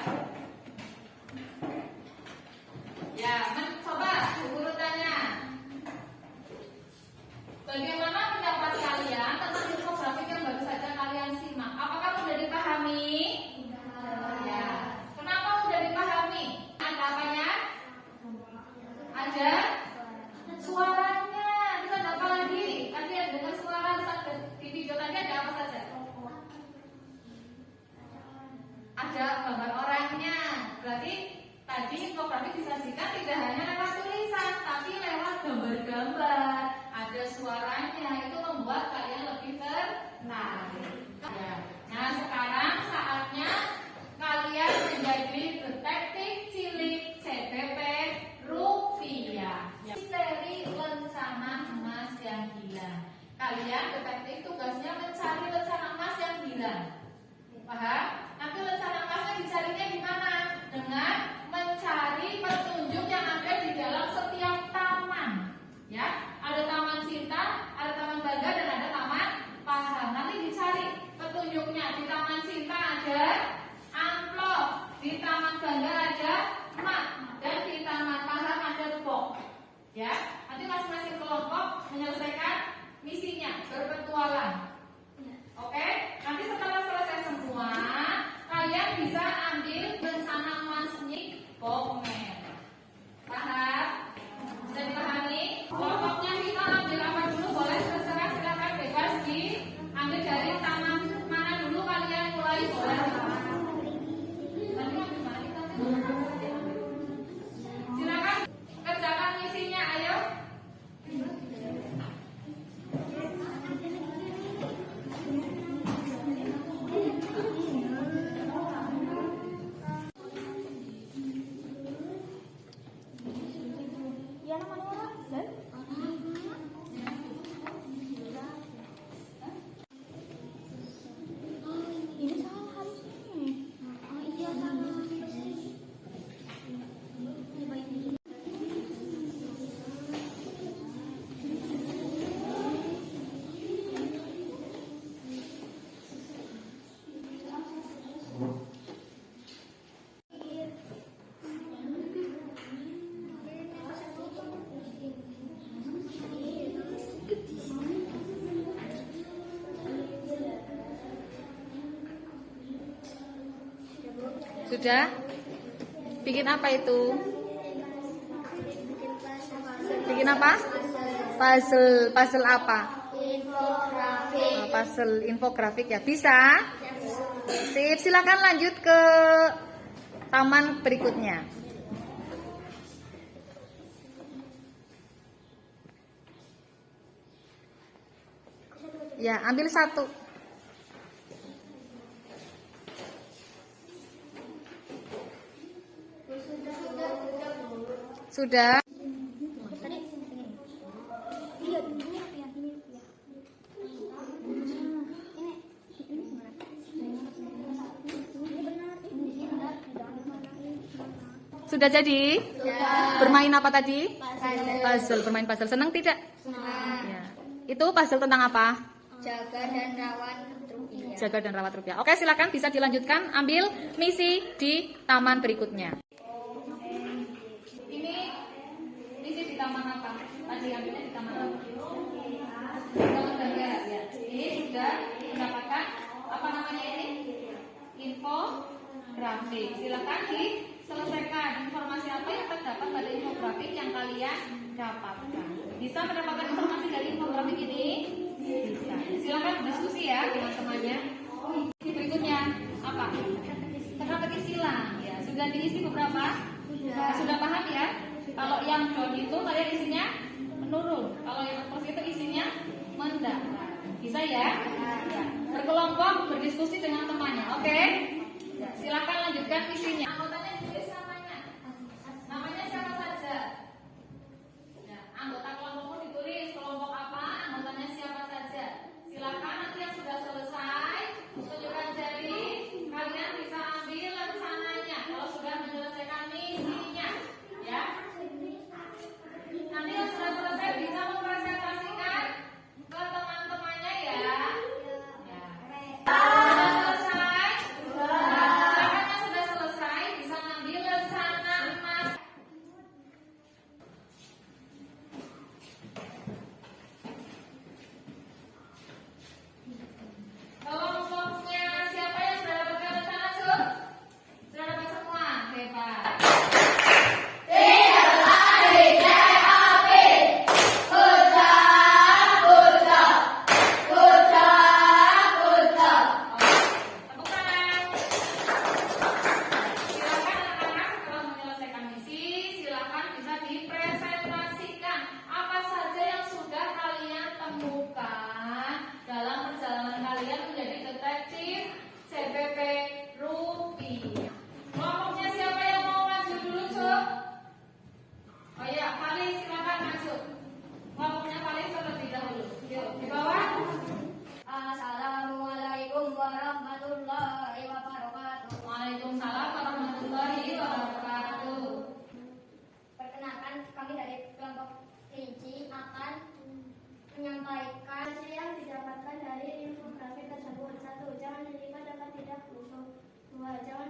Speaker 3: Ya, coba guru tanya. Bagaimana pendapat kalian tentang infografik yang baru saja kalian simak? Apakah sudah dipahami? Ya. Kenapa sudah dipahami? Ada apanya? Ada suaranya. Kita ada apa lagi? Tadi ada dengar suara di video tadi ada apa saja? Ada gambar orangnya. Berarti tadi infografik disajikan tidak hanya lewat tulisan, tapi lewat gambar-gambar. Ada suaranya, itu membuat kalian lebih tertarik. Ya. Nah, sekarang saatnya kalian menjadi detektif cilik CBP rupiah. Misteri lencana emas yang hilang. Kalian detektif tugasnya mencari lencana emas yang hilang. Paham? Nanti lencana emasnya dicarinya di mana? Dengan mencari petunjuk yang ada di dalam setiap taman. Ya, ada taman cinta, ada taman bangga, dan ada taman paham. Nanti dicari petunjuknya. Di taman cinta ada amplop, di taman bangga ada mat, dan di taman paham ada box. Ya, nanti masing-masing kelompok menyelesaikan misinya, berpetualang. Oke, nanti setelah selesai semua, kalian bisa ambil rencana emasnya pokmen. Paham? Bisa dipahami? Kelompoknya kita ambil apa dulu? Boleh terserah, silakan bebas diambil dari taman mana dulu kalian mulai boleh. Tadi ambil mana kita? Silakan kerjakan misinya, ayo.
Speaker 1: Sudah? Bikin apa itu? Bikin apa? Puzzle. Puzzle apa?
Speaker 4: Infografik.
Speaker 1: Puzzle infografik ya. Bisa? Sip, silakan lanjut ke taman berikutnya. Ya, ambil satu. Sudah? Sudah jadi? Bermain apa tadi? Puzzle, bermain puzzle. Senang tidak? Ya. Itu puzzle tentang apa?
Speaker 4: Jaga dan rawat rupiah.
Speaker 1: Jaga dan rawat rupiah. Oke, silakan bisa dilanjutkan. Ambil misi di taman berikutnya. Ini misi di taman apa? Tadi ambilnya di taman apa? Taman Bangga. Ya. Ini sudah mendapatkan apa namanya ini? Infografik. Silakan diselesaikan. Informasi apa yang terdapat pada infografik yang kalian dapatkan? Bisa mendapatkan informasi dari infografik ini? Bisa. Silakan diskusi ya dengan temannya. Berikutnya apa? Teka-teki silang. Ya, sudah diisi beberapa? Sudah paham ya? Kalau yang down itu kalian isinya menurun. Kalau yang terus itu isinya mendatar. Bisa ya? Ya. Berkelompok berdiskusi dengan temannya. Oke? Ya, silakan lanjutkan misinya. Anggotanya ditulis namanya. Namanya siapa saja? Ya, anggota kelompokmu ditulis kelompok apa, anggotanya siapa saja. Silakan nanti yang sudah selesai tunjukkan jari, kalian bisa ambil rencananya kalau sudah menyelesaikan misinya, ya. Nanti yang sudah selesai bisa mempresentasikan ke teman-temannya ya. Ya. Sudah selesai? Silakan yang sudah selesai bisa ngambil rencana emas. Kelompoknya siapa yang sudah dapatkan rencana, Cuk? Sudah dapat semua? Hebat. Tepuk tangan. Silakan anak-anak setelah menyelesaikan misi, silakan bisa dipresentasikan apa saja yang sudah kalian temukan dalam perjalanan kalian menjadi detektif CPP Rupiah. Kelompoknya siapa yang mau maju dulu, Cuk? Oh ya, Paling silakan maju. Kelompoknya Paling terlebih dahulu. Yuk, di bawah.
Speaker 4: Assalamualaikum warahmatullahi wabarakatuh.
Speaker 1: Waalaikumsalam warahmatullahi wabarakatuh.
Speaker 4: Perkenalkan, kami dari kelompok kelinci akan menyampaikan hasil yang didapatkan dari infografik tersebut. 1. Jangan dilipat dapat tidak busuk. 2. Jangan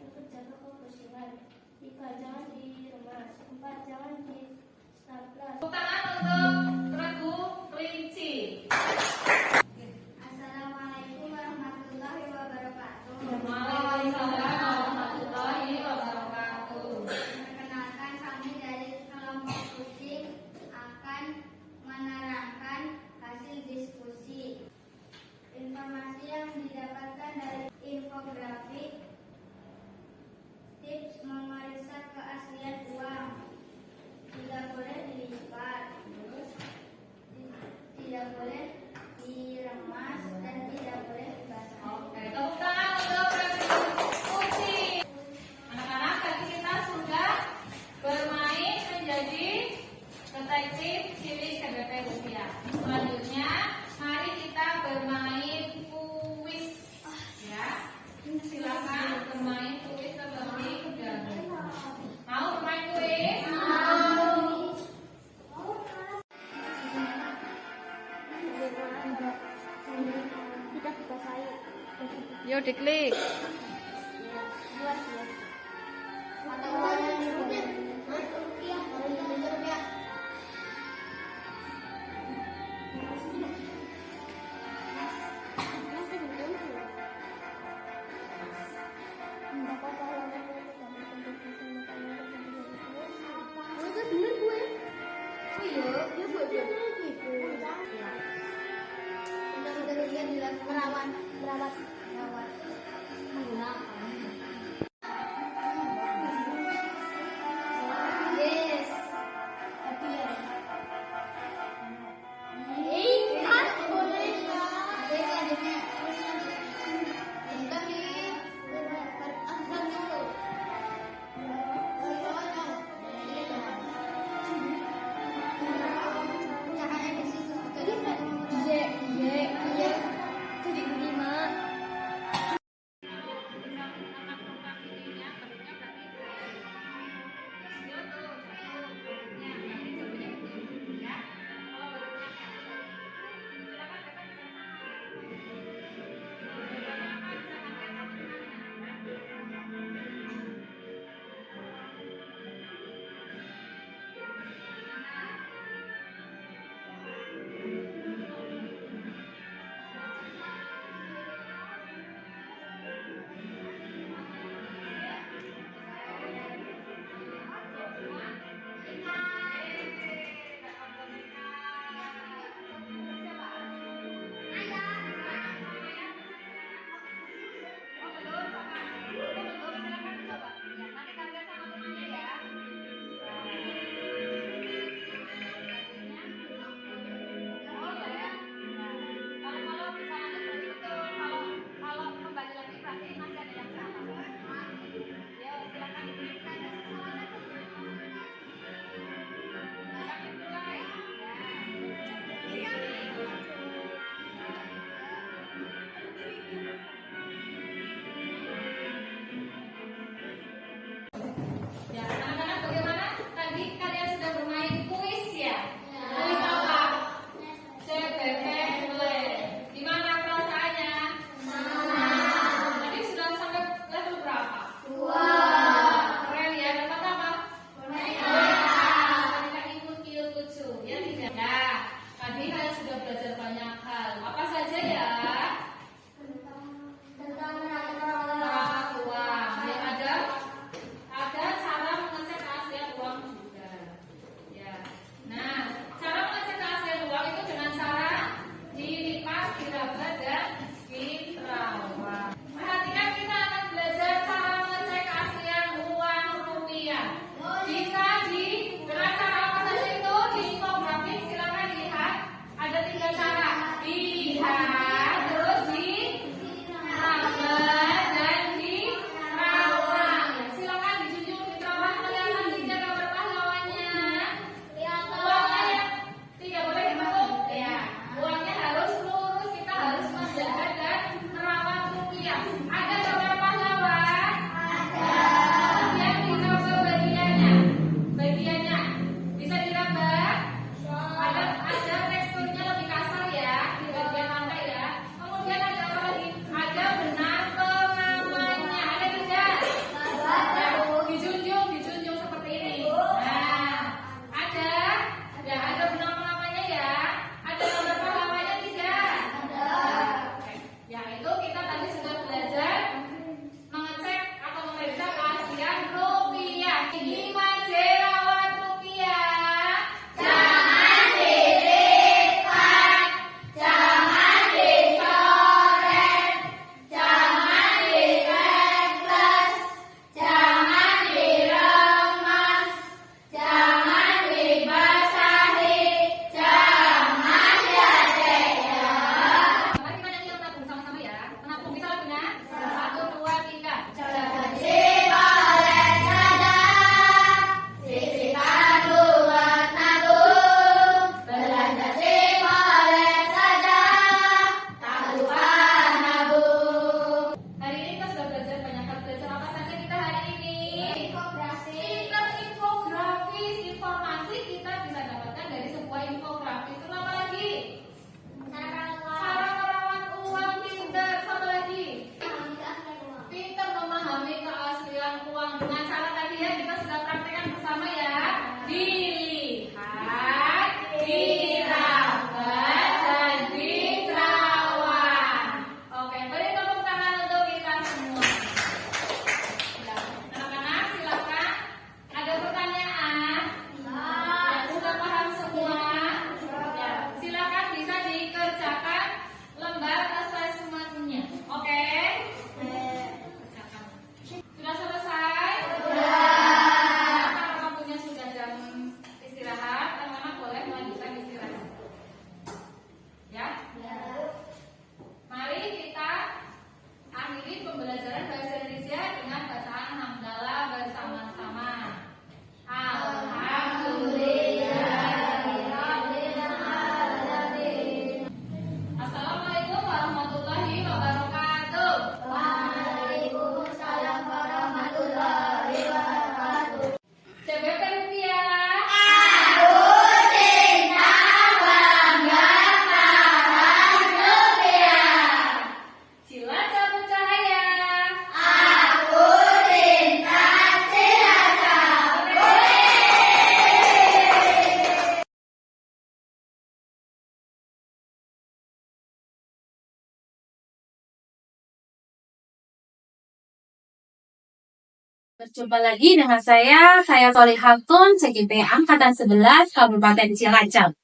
Speaker 4: untuk jaga kebersihan. 3. Jangan diremas. 4. Jangan di staples.
Speaker 1: Tepuk tangan untuk regu kelinci.
Speaker 4: Assalamualaikum warahmatullahi wabarakatuh.
Speaker 1: Waalaikumsalam warahmatullahi wabarakatuh.
Speaker 4: Perkenalkan, kami dari kelompok kucing akan menerangkan hasil diskusi. Informasi yang didapatkan dari infografik: tips memeriksa keaslian uang, tidak boleh dilipat, tidak boleh diremas, dan tidak boleh dibasah.
Speaker 1: Oke, tepuk tangan untuk regu
Speaker 3: bermain kuis terlebih dahulu. Mau bermain kuis?
Speaker 4: Tidak dikuasai.
Speaker 1: Yo diklik.
Speaker 4: Buat ya. Mata uangnya dibuat. Rupiah, rupiah. Merawat menggunakan. Yes.
Speaker 2: Berjumpa lagi dengan saya Solihatun, CGP Angkatan 11, Kabupaten Cilacap.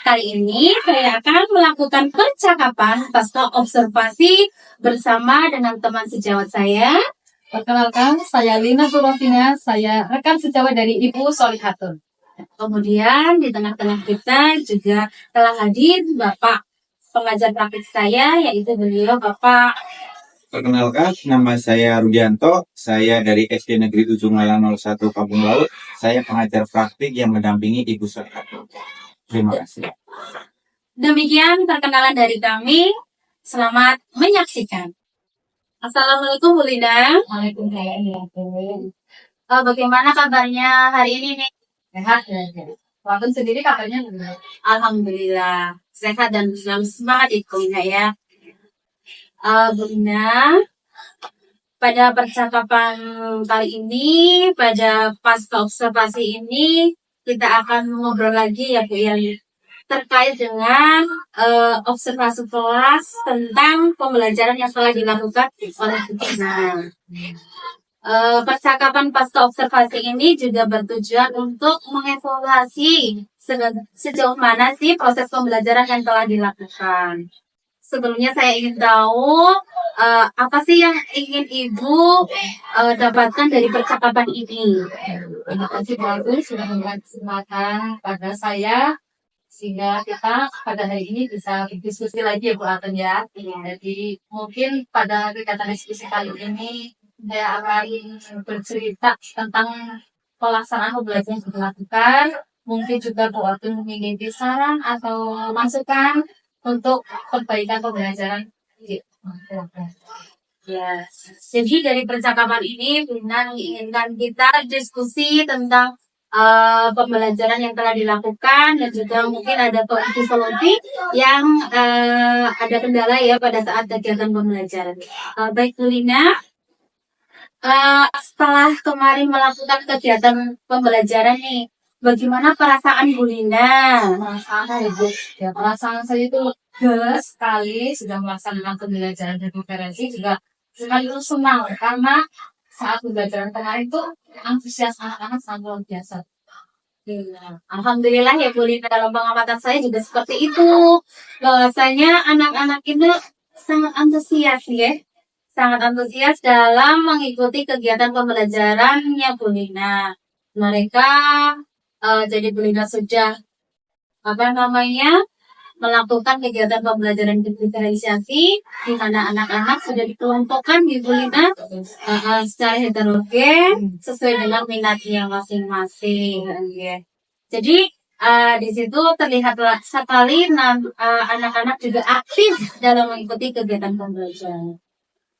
Speaker 2: Kali ini saya akan melakukan percakapan pasca observasi bersama dengan teman sejawat saya.
Speaker 3: Perkenalkan, saya Lina Purwafina, saya rekan sejawat dari Ibu Solihatun.
Speaker 2: Kemudian di tengah-tengah kita juga telah hadir Bapak pengajar praktik saya, yaitu beliau Bapak.
Speaker 6: Perkenalkan, nama saya Rudianto, saya dari SD Negeri Ujung Malang 01 Kampung Laut. Saya pengajar praktik yang mendampingi Ibu Solihatun. Terima kasih.
Speaker 2: Demikian perkenalan dari kami. Selamat menyaksikan. Assalamualaikum Bu Lina.
Speaker 3: Waalaikumsalam.
Speaker 2: Bagaimana kabarnya hari ini nih?
Speaker 3: Sehat ya. Walaupun sendiri kabarnya gimana?
Speaker 2: Alhamdulillah sehat dan selalu semangat itu ya. Bu Lina, pada percakapan kali ini, pada pasca observasi ini, kita akan ngobrol lagi ya Bu yang terkait dengan observasi kelas tentang pembelajaran yang telah dilakukan oleh Bu Lina. Percakapan pasca observasi ini juga bertujuan untuk mengevaluasi sejauh mana sih proses pembelajaran yang telah dilakukan. Sebelumnya saya ingin tahu apa sih yang ingin Ibu dapatkan dari percakapan ini.
Speaker 3: Terima kasih Bu Agus sudah memberi kesempatan pada saya sehingga kita pada hari ini bisa berdiskusi lagi ya Bu Atun ya. Jadi mungkin pada kegiatan diskusi kali ini saya akan bercerita tentang pelaksanaan pembelajaran yang dilakukan. Mungkin juga Bu Atun memiliki saran atau masukan untuk perbaikan pembelajaran.
Speaker 2: Yes. Jadi dari percakapan ini Lina menginginkan kita diskusi tentang pembelajaran yang telah dilakukan dan juga mungkin ada solusi yang ada kendala ya pada saat kegiatan pembelajaran. Baik Bu Lina, setelah kemarin melakukan kegiatan pembelajaran nih, bagaimana perasaan Bu Lina?
Speaker 3: Perasaan saya itu lega sekali sudah melaksanakan pembelajaran dan konferensi, juga sekaligus senang karena saat pembelajaran kemarin itu antusias anak-anak sangat luar biasa.
Speaker 2: Alhamdulillah ya Bu Lina, dalam pengamatan saya juga seperti itu. Bahwasanya anak-anak itu sangat antusias ya. Sangat antusias dalam mengikuti kegiatan pembelajarannya Bu Lina. Mereka jadi Bu Lina sudah melakukan kegiatan pembelajaran diferensiasi di mana anak-anak sudah dikelompokkan di Bu Lina secara heterogen sesuai dengan minatnya masing-masing. Jadi di situ terlihat sekali anak-anak juga aktif dalam mengikuti kegiatan pembelajaran.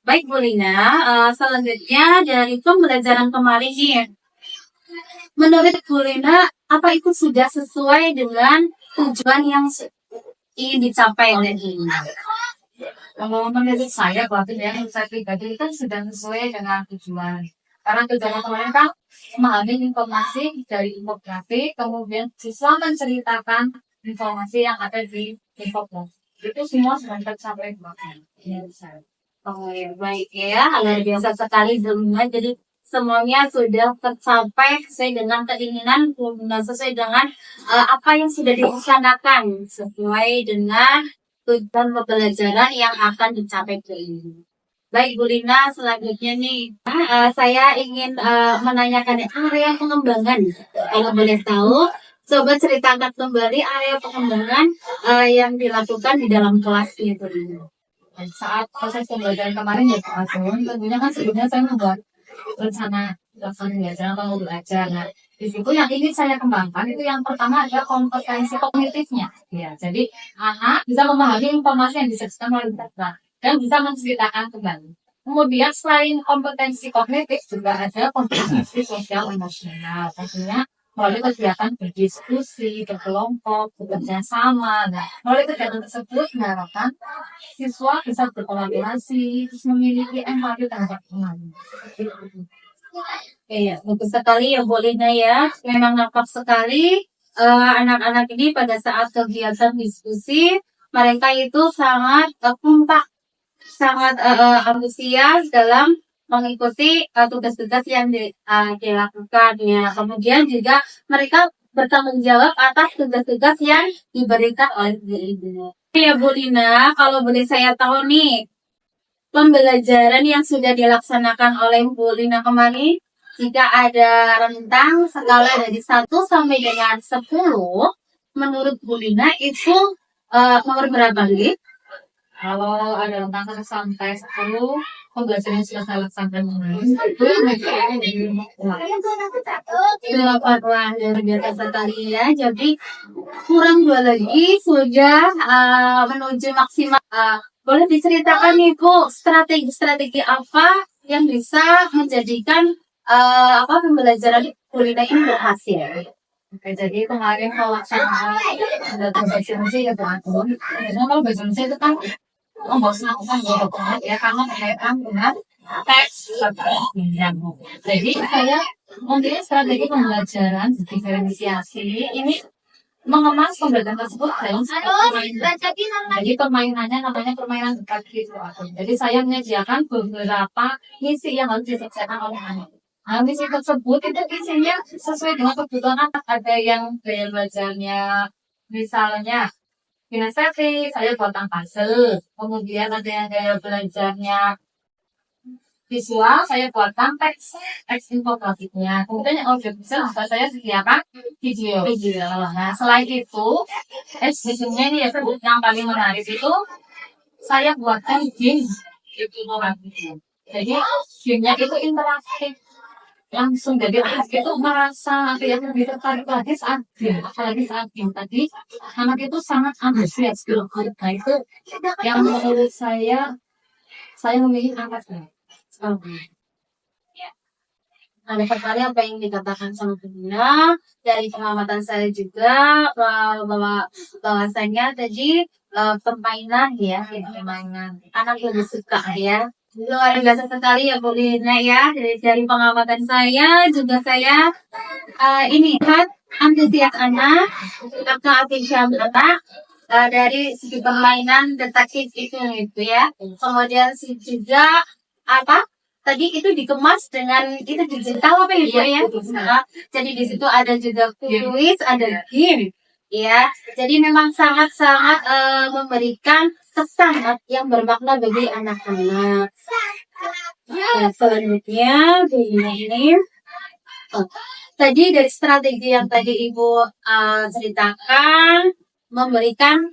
Speaker 2: Baik Bu Lina, selanjutnya dari pembelajaran kemarin nih, menurut Bu Lina, apa itu sudah sesuai dengan tujuan yang ingin dicapai oleh Lina?
Speaker 3: Kalau menurut saya, saya pribadi kan sudah sesuai dengan tujuan. Karena tujuan kemarin kan memahami informasi dari infografik, kemudian siswa menceritakan informasi yang ada di infografik. Itu semua sudah tercapai kemarin.
Speaker 2: Oh ya, baik ya, luar biasa sekali Lina. Jadi semuanya sudah tercapai sesuai dengan keinginan, sesuai dengan apa yang sudah direncanakan, sesuai dengan tujuan pembelajaran yang akan dicapai ke ini. Baik Bu Lina, selanjutnya nih, saya ingin menanyakan area pengembangan. Kalau boleh tahu, coba ceritakan kembali area pengembangan yang dilakukan di dalam kelas Bu Lina.
Speaker 3: Saat proses pembelajaran kemarin ya Pak Atun, tentunya kan sebelumnya saya membuat rencana pembelajaran atau belajar. Nah, di situ yang ingin saya kembangkan itu yang pertama adalah kompetensi kognitifnya. Ya, jadi anak bisa memahami informasi yang disajikan oleh kita dan bisa menceritakan kembali. Kemudian selain kompetensi kognitif juga ada kompetensi sosial emosional. Tentunya melalui kegiatan berdiskusi, berkelompok, bekerja sama. Nah, melalui kegiatan tersebut diharapkan siswa bisa berkolaborasi, terus memiliki empati terhadap teman.
Speaker 2: Iya, bagus sekali ya Bu Lina ya. Memang nampak sekali anak-anak ini pada saat kegiatan diskusi, mereka itu sangat kompak, sangat antusias dalam mengikuti tugas-tugas yang dilakukan ya. Kemudian juga mereka bertanggung jawab atas tugas-tugas yang diberikan oleh ibu. Ya Bu Lina, kalau boleh saya tahu nih, pembelajaran yang sudah dilaksanakan oleh Bu Lina kemarin, jika ada rentang skala dari 1 sampai dengan 10, menurut Bu Lina itu nomor berapa nih?
Speaker 1: Kalau ada rentang sampai 10, pembelajaran yang sudah saya laksanakan
Speaker 2: Delapan. Wah, luar biasa sekali ya. Jadi kurang 2 lagi sudah menuju maksimal. Boleh diceritakan nih Bu, strategi-strategi apa yang bisa menjadikan pembelajaran kuliner ini berhasil?
Speaker 1: Oke, jadi kemarin pelaksanaan data bahasa Indonesia ya Bu Agung. Biasanya kalau bahasa Indonesia itu kan membosankan banget ya, karena berkaitan dengan teks. Jadi saya memilih strategi pembelajaran diferensiasi ini mengemas pembelajaran tersebut dalam sebuah permainan. Jadi permainannya namanya permainan dekat gitu. Jadi saya menyediakan beberapa misi yang harus diselesaikan oleh anak. Nah, misi tersebut itu isinya sesuai dengan kebutuhan anak. Ada yang gaya belajarnya misalnya kinestetik, saya buatkan puzzle. Kemudian ada yang gaya belajarnya visual, saya buatkan teks infografisnya. Kemudian yang audio visual juga saya sediakan video. Nah, selain itu, SDG-nya ini ya, yang paling menarik itu saya buatkan game. Jadi gamenya itu interaktif, langsung jadi anak itu merasa yang lebih tertarik lagi saat game, apalagi saat game tadi anak itu sangat antusias gitu. Nah itu yang menurut saya memilih angkatnya.
Speaker 2: Ada sekali apa yang dikatakan sama Bu Lina. Dari pengamatan saya juga bahwasanya tadi permainan ya, permainan anak lebih suka ya. Luar biasa sekali ya Bu Lina ya. Dari pengamatan saya juga saya ini kan antusias anak, keaktifan anak dari segi permainan detektif itu ya. Kemudian juga tadi itu dikemas dengan itu digital apa ya Bu ya? Nah, jadi di situ ada juga kuis, ada game. Ya, jadi memang sangat-sangat memberikan kesan yang bermakna bagi anak-anak. Nah, selanjutnya ini tadi dari strategi yang tadi Ibu ceritakan memberikan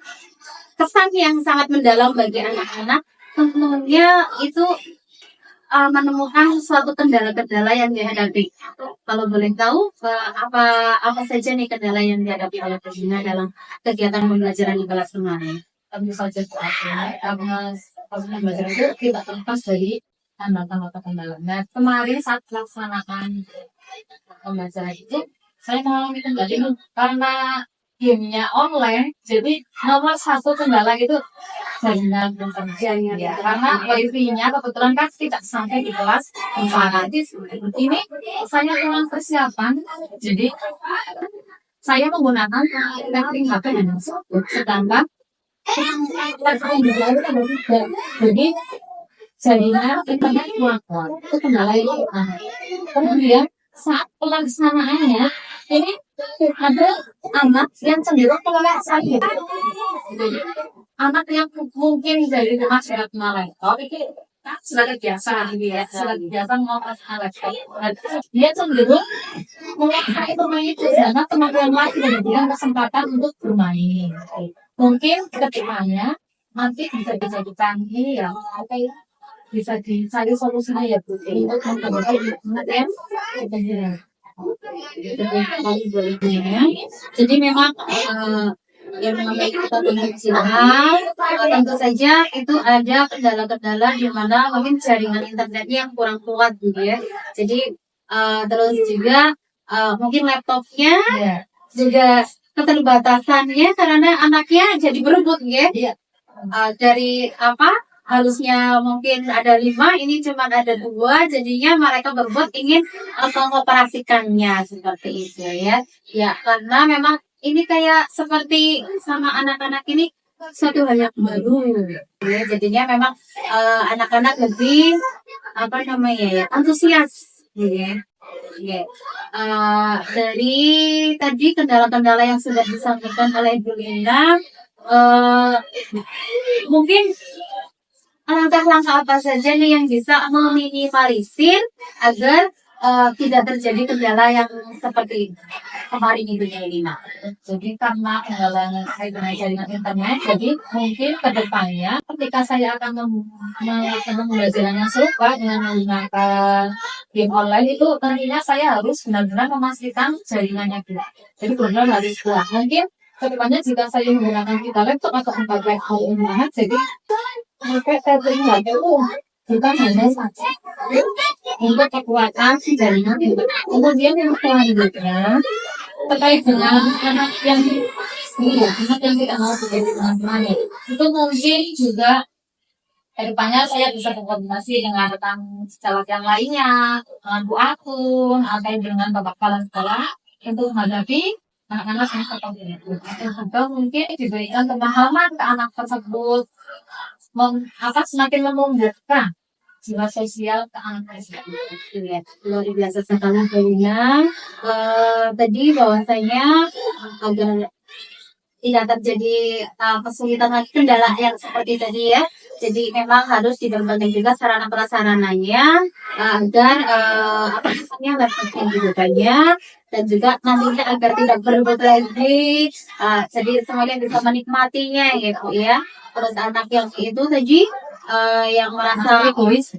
Speaker 2: kesan yang sangat mendalam bagi anak-anak. Tentunya itu menemukan suatu kendala-kendala yang dihadapi. Kalau boleh tahu apa saja nih kendala yang dihadapi oleh Bu Lina dalam kegiatan pembelajaran di kelas kemarin?
Speaker 1: Tentu saja karena pembelajaran itu tidak terlepas dari tanda-tanda kendala. Nah, kemarin saat melaksanakan pembelajaran itu saya mengalami kendala itu karena gamenya online, jadi nomor satu kendala itu jaringan internet ya, karena wifi-nya kebetulan kan tidak sampai di kelas. Nanti ini saya kurang persiapan, jadi saya menggunakan teknik HP yang sedangkan jadi jaringan internet kurang kuat, itu kendala yang pertama. Kemudian saat pelaksanaannya ini ada anak yang cenderung menolak saya. Jadi anak yang mungkin dari masyarakat laptop itu sudah biasa ya, sudah biasa mengoperasikan laptop. Dia cenderung menguasai bermain itu karena teman-teman lain tidak diberikan kesempatan untuk bermain. Mungkin kedepannya nanti bisa dijadikan ini ya, bisa dicari solusinya ya Bu untuk memperbaiki
Speaker 2: Jadi memang yang namanya kita penghasilan tentu saja itu ada kendala-kendala di mana mungkin jaringan internetnya yang kurang kuat gitu ya. Jadi terus juga mungkin laptopnya juga keterbatasannya karena anaknya jadi berebut ya. Dari harusnya mungkin ada 5, ini cuma ada 2, jadinya mereka berebut ingin mengoperasikannya seperti itu ya. Ya, karena memang ini kayak seperti sama anak-anak ini suatu hal yang baru. Ya, jadinya memang anak-anak lebih apa namanya ya, antusias ya. Oke. Dari tadi kendala-kendala yang sudah disampaikan oleh Bu Lina, mungkin langkah-langkah apa saja nih yang bisa meminimalisir agar tidak terjadi kendala yang seperti kemarin itu ya Lina.
Speaker 1: Jadi karena kendala dengan jaringan internet, jadi mungkin ke depannya ketika saya akan melakukan pembelajaran yang serupa dengan menggunakan game online itu nantinya saya harus benar-benar memastikan jaringannya kuat. Jadi benar-benar harus kuat. Mungkin ke depannya jika saya menggunakan kita laptop atau empat internet, jadi pakai tethering itu bukan hanya saja untuk kekuatan si jaringan itu. Kemudian yang selanjutnya terkait dengan anak yang anak yang tidak mau menjadi teman-teman itu mungkin juga kedepannya saya bisa berkoordinasi dengan rekan sejawat yang lainnya, dengan Bu Akun atau dengan bapak kepala sekolah untuk menghadapi anak-anak yang seperti itu. Atau mungkin diberikan pemahaman ke anak tersebut, semakin memudahkan jiwa sosial ke anak tersebut.
Speaker 2: Luar biasa sekali Bu Lina. Tadi bahwasanya agar tidak terjadi kesulitan lagi kendala yang seperti tadi ya. Jadi memang harus dikembangkan juga sarana prasarananya agar apa namanya laptopnya juga banyak dan juga nantinya agar tidak berebut lagi. Jadi semuanya bisa menikmatinya gitu ya. Terus anak yang itu tadi yang merasa egois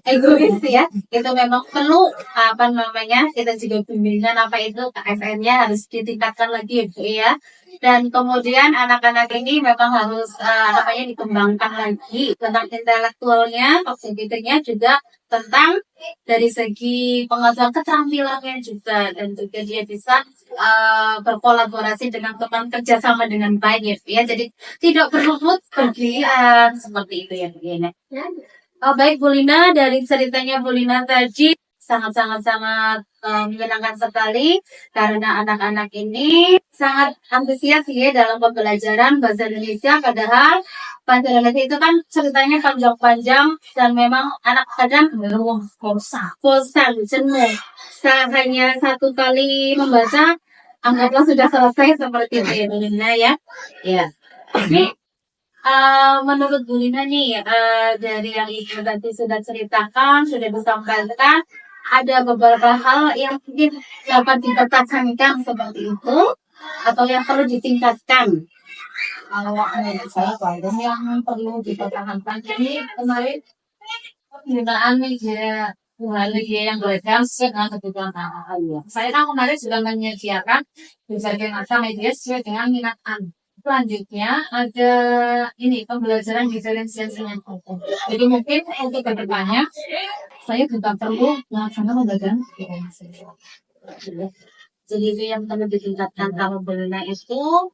Speaker 2: ya, itu memang perlu apa namanya kita juga bimbingan apa itu KFN-nya harus ditingkatkan lagi ya. Dan kemudian anak-anak ini memang harus namanya dikembangkan lagi tentang intelektualnya, kognitifnya juga tentang dari segi pengetahuan keterampilannya juga dan juga dia bisa berkolaborasi dengan teman kerjasama dengan baik ya. Jadi tidak berlutut berlebihan seperti itu ya begini. Baik Bu Lina, dari ceritanya Bu Lina tadi sangat menyenangkan sekali karena anak-anak ini sangat antusias ya dalam pembelajaran bahasa Indonesia, padahal bahasa Indonesia itu kan ceritanya panjang-panjang dan memang anak kadang bosan, jenuh. Hanya satu kali membaca anggaplah sudah selesai seperti itu ya Bu Lina ya. Ya. Ini menurut Bu Lina nih dari yang Ibu tadi sudah ceritakan, sudah disampaikan, ada beberapa hal yang mungkin dapat dipertahankan seperti itu atau yang perlu ditingkatkan.
Speaker 1: Kalau menurut saya banyak yang perlu dipertahankan. Jadi kemarin penggunaan media yang beragam dengan kebutuhan anak-anak. Saya kan kemarin sudah menyediakan berbagai macam media sesuai dengan minat anak. Selanjutnya ada ini pembelajaran diferensiasi yang utuh. Jadi mungkin untuk kedepannya saya juga perlu melaksanakan pembelajaran diferensiasi.
Speaker 2: Jadi itu yang perlu ditingkatkan kalau benar itu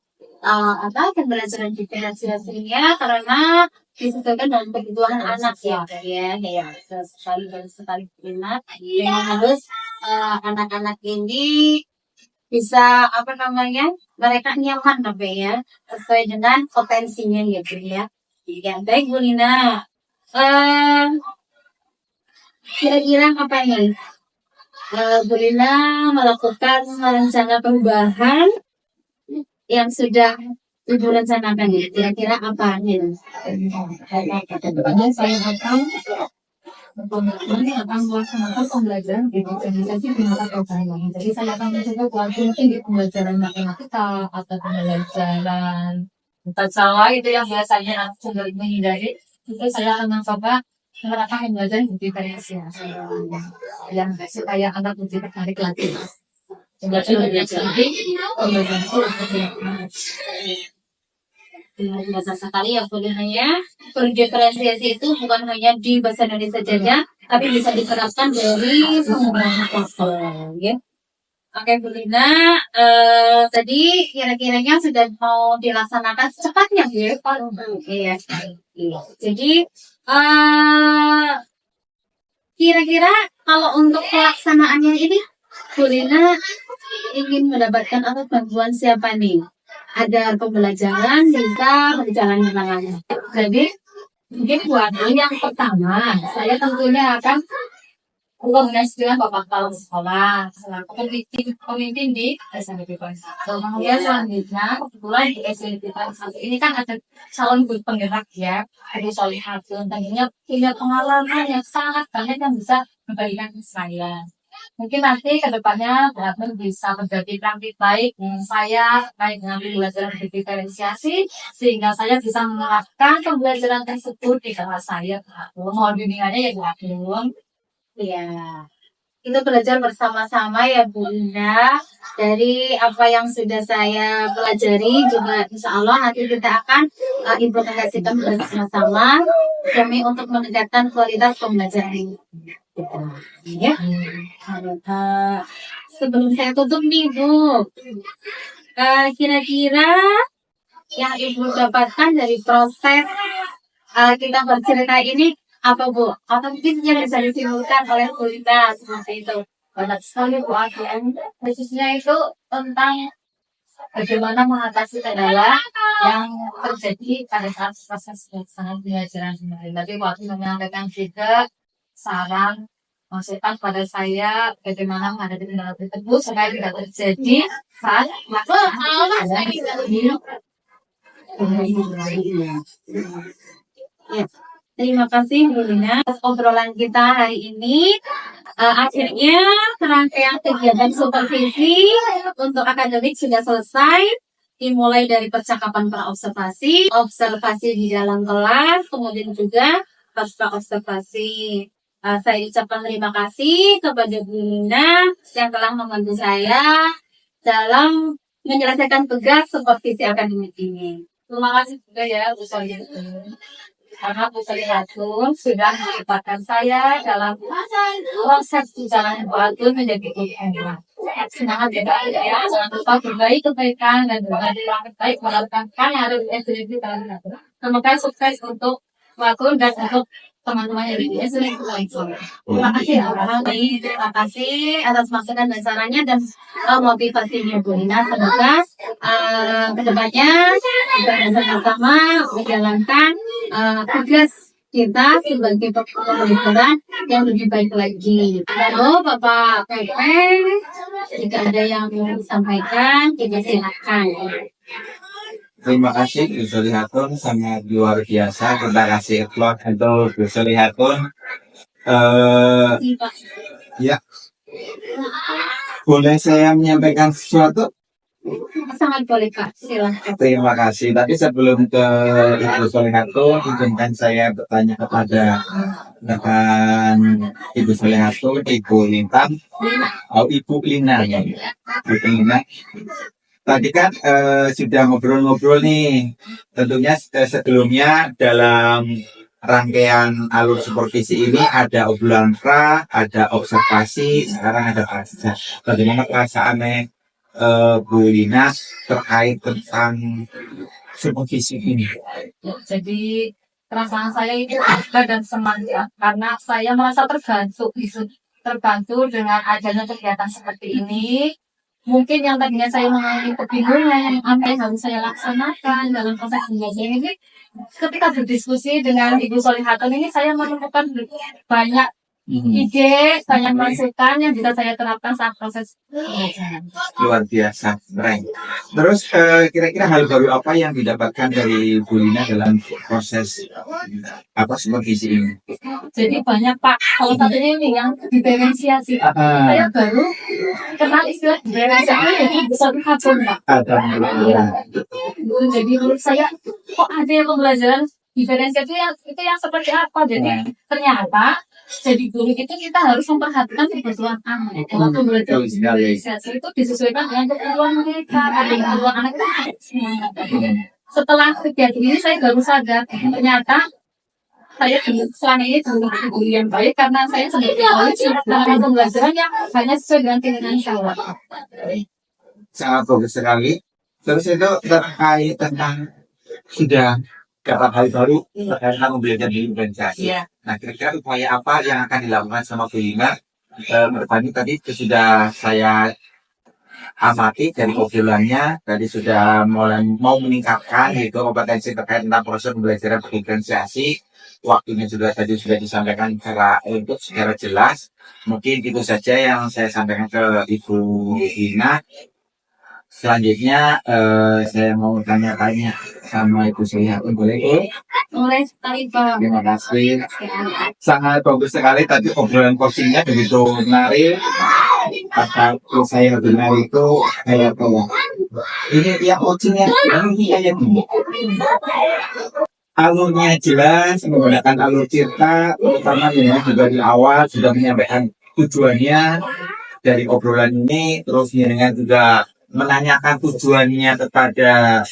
Speaker 2: pembelajaran diferensiasinya karena disesuaikan dengan kebutuhan anak ya sekali minat yang harus anak-anak ini bisa apa namanya mereka nyaman ya sesuai dengan potensinya gitu ya. Ya baik Bu Lina, kira-kira apa nih Bu Lina melakukan rencana perubahan yang sudah Ibu rencanakan ya, kira-kira apa nih?
Speaker 1: Kedepannya saya akan melaksanakan pembelajaran diferensiasi di mata pelajaran. Jadi saya akan mencoba mungkin di pembelajaran matematika atau pembelajaran tata Jawa itu yang biasanya aku menghindari. Itu saya akan mencoba menerapkan pembelajaran diferensiasi yang supaya anak lebih tertarik lagi. Pembelajaran
Speaker 2: Biasa sekali ya Bu Lina ya. Diferensiasi itu bukan hanya di bahasa Indonesia saja, tapi bisa diterapkan dari semua platform ya. Oke Bu Lina, tadi kira-kiranya sudah mau dilaksanakan secepatnya ya Pak. Iya. Jadi kira-kira kalau untuk pelaksanaannya ini Bu Lina ingin mendapatkan bantuan siapa nih? agar pembelajaran bisa berjalan dengan lancar. Jadi mungkin buat yang pertama, saya tentunya akan koordinasi dengan Bapak Kepala Sekolah selaku pemimpin di SMP Paling 1. Kemudian selanjutnya kebetulan di SMP Paling 1 ini kan ada calon guru penggerak ya, Ibu Solihatun, tentunya punya pengalaman yang sangat banyak yang bisa memberikan ke saya. Mungkin nanti ke depannya Bapak bisa berbagi praktik baik dengan saya terkait dengan pembelajaran diferensiasi sehingga saya bisa menerapkan pembelajaran tersebut di kelas saya. Mohon bimbingannya ya Bu Agung. Ya, itu belajar bersama-sama ya Bu Ina. Dari apa yang sudah saya pelajari juga insya Allah nanti kita akan implementasikan bersama-sama demi untuk meningkatkan kualitas pembelajaran kita. Ya. Sebelum saya tutup nih Bu, kira-kira yang Ibu dapatkan dari proses kita bercerita ini apa Bu? Atau mungkin yang bisa disimpulkan oleh Bu Ina seperti itu.
Speaker 1: Banyak sekali Bu Agen, khususnya itu tentang bagaimana mengatasi kendala yang terjadi pada saat proses pelaksanaan pembelajaran kemarin. Tadi waktu menyampaikan juga saran masukan pada saya bagaimana menghadapi kendala tersebut supaya tidak terjadi saat pelaksanaan
Speaker 2: Ya. Terima kasih Bu Lina atas obrolan kita hari ini. Akhirnya rangkaian kegiatan supervisi untuk akademik sudah selesai. Dimulai dari percakapan praobservasi, observasi di dalam kelas, kemudian juga pasca observasi. Saya ucapkan terima kasih kepada Bu Lina yang telah membantu saya dalam menyelesaikan tugas supervisi akademik ini.
Speaker 1: Terima kasih juga ya Bu Solihatun. Karena Bu Solihatun sudah melibatkan saya dalam proses perjalanan Bu Agun menjadi guru. Semangat ya Mbak ya, jangan lupa berbagi kebaikan dan berbagi baik melakukan yang ada di SMP Paling 1. Semoga sukses untuk Bu Agun dan untuk teman-teman yang di SMP Paling 1.
Speaker 2: Terima kasih ya terima kasih atas masukan dan sarannya dan motivasinya Bu Lina. Semoga kedepannya kita bersama-sama menjalankan tugas kita sebagai pembelajaran yang lebih baik lagi. Lalu Bapak Pepe, jika ada yang mau disampaikan, kita silakan.
Speaker 6: Terima kasih Bu Solihatun, sangat luar biasa. Terima kasih applause untuk Bu Solihatun. Ya, boleh saya menyampaikan sesuatu?
Speaker 2: Sangat boleh Pak, silakan.
Speaker 6: Terima kasih. Tapi sebelum ke Ibu Solihatun, izinkan saya bertanya kepada rekan Ibu Solihatun, Ibu Lintang, Ibu Lina ya, Ibu Lina. Tadi kan sudah ngobrol-ngobrol nih. Tentunya sebelumnya dalam rangkaian alur supervisi ini ada obrolan pra, ada observasi, sekarang ada pasca. Bagaimana perasaannya Bu Lina terkait tentang supervisi ini?
Speaker 1: Jadi perasaan saya itu bangga dan semangat karena saya merasa terbantu dengan adanya kegiatan seperti ini. Mungkin yang tadinya saya mengalami kebingungan apa yang harus saya laksanakan dalam proses pembelajaran ini, ketika berdiskusi dengan Ibu Solihatun ini saya menemukan banyak ide, banyak masukan yang bisa saya terapkan saat proses pembelajaran.
Speaker 6: Luar biasa, keren. Terus kira-kira hal baru apa yang didapatkan dari Bu Lina dalam proses supervisi ini?
Speaker 1: Jadi banyak Pak, salah satunya ini yang diferensiasi. Saya baru kenal istilah diferensiasi ini di Solihatun Pak. Jadi menurut saya kok ada yang pembelajaran diferensiasi itu yang seperti apa? Jadi ternyata jadi guru itu kita harus memperhatikan kebutuhan anak. Kalau pembelajaran diferensiasi itu disesuaikan dengan kebutuhan mereka, kebutuhan anak itu. Setelah kegiatan ini saya baru sadar ternyata saya selama ini guru yang baik karena saya sebagai guru dalam pembelajaran yang hanya sesuai dengan keinginan saya.
Speaker 6: Sangat bagus sekali. Terus itu terkait tentang sudah dapat hal baru tentang pembelajaran diferensiasi. Nah, kira-kira upaya apa yang akan dilakukan sama Bu Lina? Bertanya tadi sudah saya amati dari obrolannya tadi sudah mulai mau meningkatkan gitu kompetensi terkait tentang proses pembelajaran berdiferensiasi. Waktunya juga tadi sudah disampaikan secara jelas. Mungkin itu saja yang saya sampaikan ke Ibu Ina. Selanjutnya saya mau tanya-tanya sama Ibu Sulihatun, boleh Bu?
Speaker 2: Mulai sekali Pak.
Speaker 6: Terima kasih. Sangat bagus sekali tadi obrolan coachingnya begitu menarik. Kata saya dengar itu kayak apa? Ini yang coachingnya ini kayak gini. Alurnya jelas, menggunakan alur cerita, terutama ya juga di awal sudah menyampaikan tujuannya dari obrolan ini, terus dengan juga menanyakan tujuannya kepada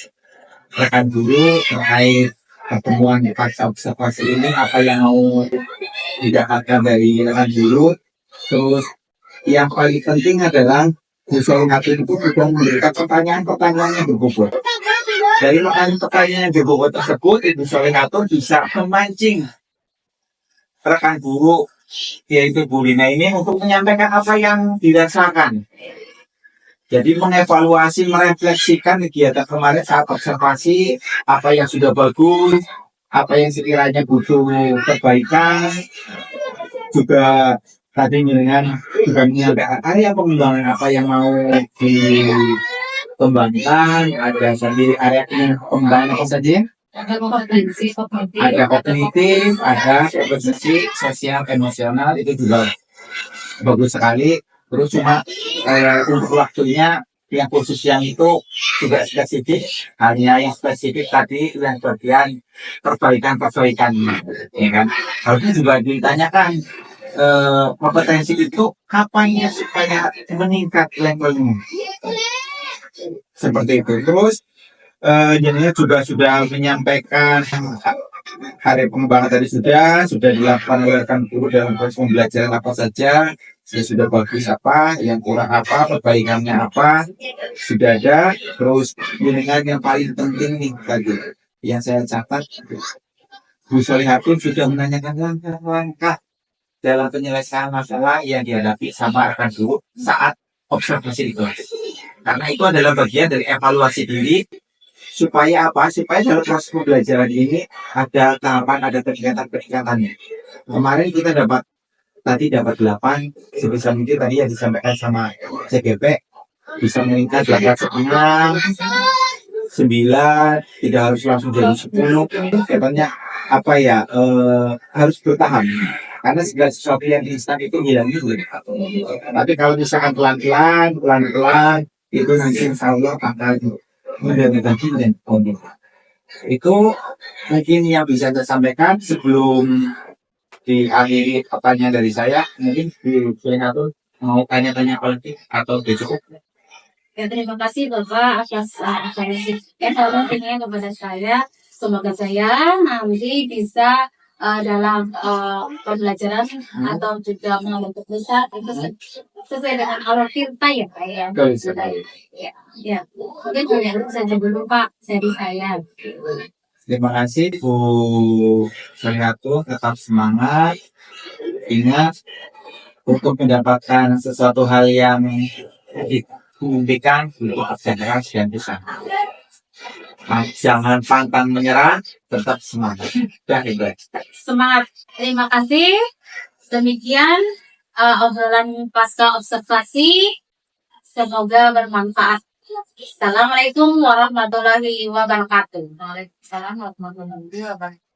Speaker 6: rekan guru terkait pertemuan pasca observasi ini, apa yang mau didapatkan dari rekan guru. Terus yang paling penting adalah Gusol Hatun itu juga memberikan pertanyaan-pertanyaan yang berbobot. Dari pertanyaan yang berbobot tersebut, Ibu Solihatun bisa memancing rekan guru, yaitu Bu Lina ini untuk menyampaikan apa yang dirasakan. Jadi mengevaluasi, merefleksikan kegiatan kemarin saat observasi, apa yang sudah bagus, apa yang sekiranya butuh perbaikan, juga tadi dengan juga menyampaikan area pengembangan apa yang mau dikembangkan, ada sendiri area pengembangan apa saja?
Speaker 1: Ada kompetensi,
Speaker 6: Ada kognitif, ada kompetensi sosial, emosional, itu juga bagus sekali. Terus cuma untuk waktunya yang khusus yang itu juga spesifik, hanya yang spesifik tadi yang bagian perbaikan, ya kan? Harusnya juga ditanyakan kompetensi itu kapannya supaya meningkat levelnya, seperti itu. Terus jadinya juga sudah menyampaikan hari pengembangan tadi sudah dilakukan oleh rekan guru dalam proses pembelajaran apa saja, sudah bagus apa, yang kurang apa, perbaikannya apa, sudah ada. Terus dengan yang paling penting nih tadi yang saya catat, Bu Solihatun sudah menanyakan langkah-langkah dalam penyelesaian masalah yang dihadapi sama rekan guru saat observasi itu. Karena itu adalah bagian dari evaluasi diri supaya apa? Supaya dalam proses pembelajaran ini ada tahapan, ada peningkatan-peningkatannya. Kemarin kita dapat 8, sebisa mungkin tadi yang disampaikan sama CGP bisa meningkat 8,5, 9, tidak harus langsung jadi 10. Katanya apa ya? Harus bertahap. Karena segala sesuatu yang instan itu hilang juga. Tapi kalau misalkan pelan-pelan, itu nanti insya Allah akan mendapatkan dan itu mungkin yang bisa saya sampaikan sebelum diakhiri pertanyaan dari saya. Mungkin di Solihatun mau tanya-tanya apa lagi atau sudah cukup?
Speaker 2: Ya, terima kasih Bapak atas informasinya kepada saya. Semoga saya nanti bisa dalam pembelajaran atau juga mengambil keputusan itu sesuai dengan alur cerita ya Pak ya. Ya. Mungkin itu saja dulu Pak dari saya.
Speaker 6: Terima kasih Bu Solihatun, tetap semangat. Ingat untuk mendapatkan sesuatu hal yang dimimpikan butuh kerja keras dan bisa. Jangan pantang menyerah, tetap semangat.
Speaker 2: Semangat. Terima kasih. Demikian obrolan pasca observasi. Semoga bermanfaat. Assalamualaikum warahmatullahi wabarakatuh.
Speaker 3: Waalaikumsalam warahmatullahi wabarakatuh.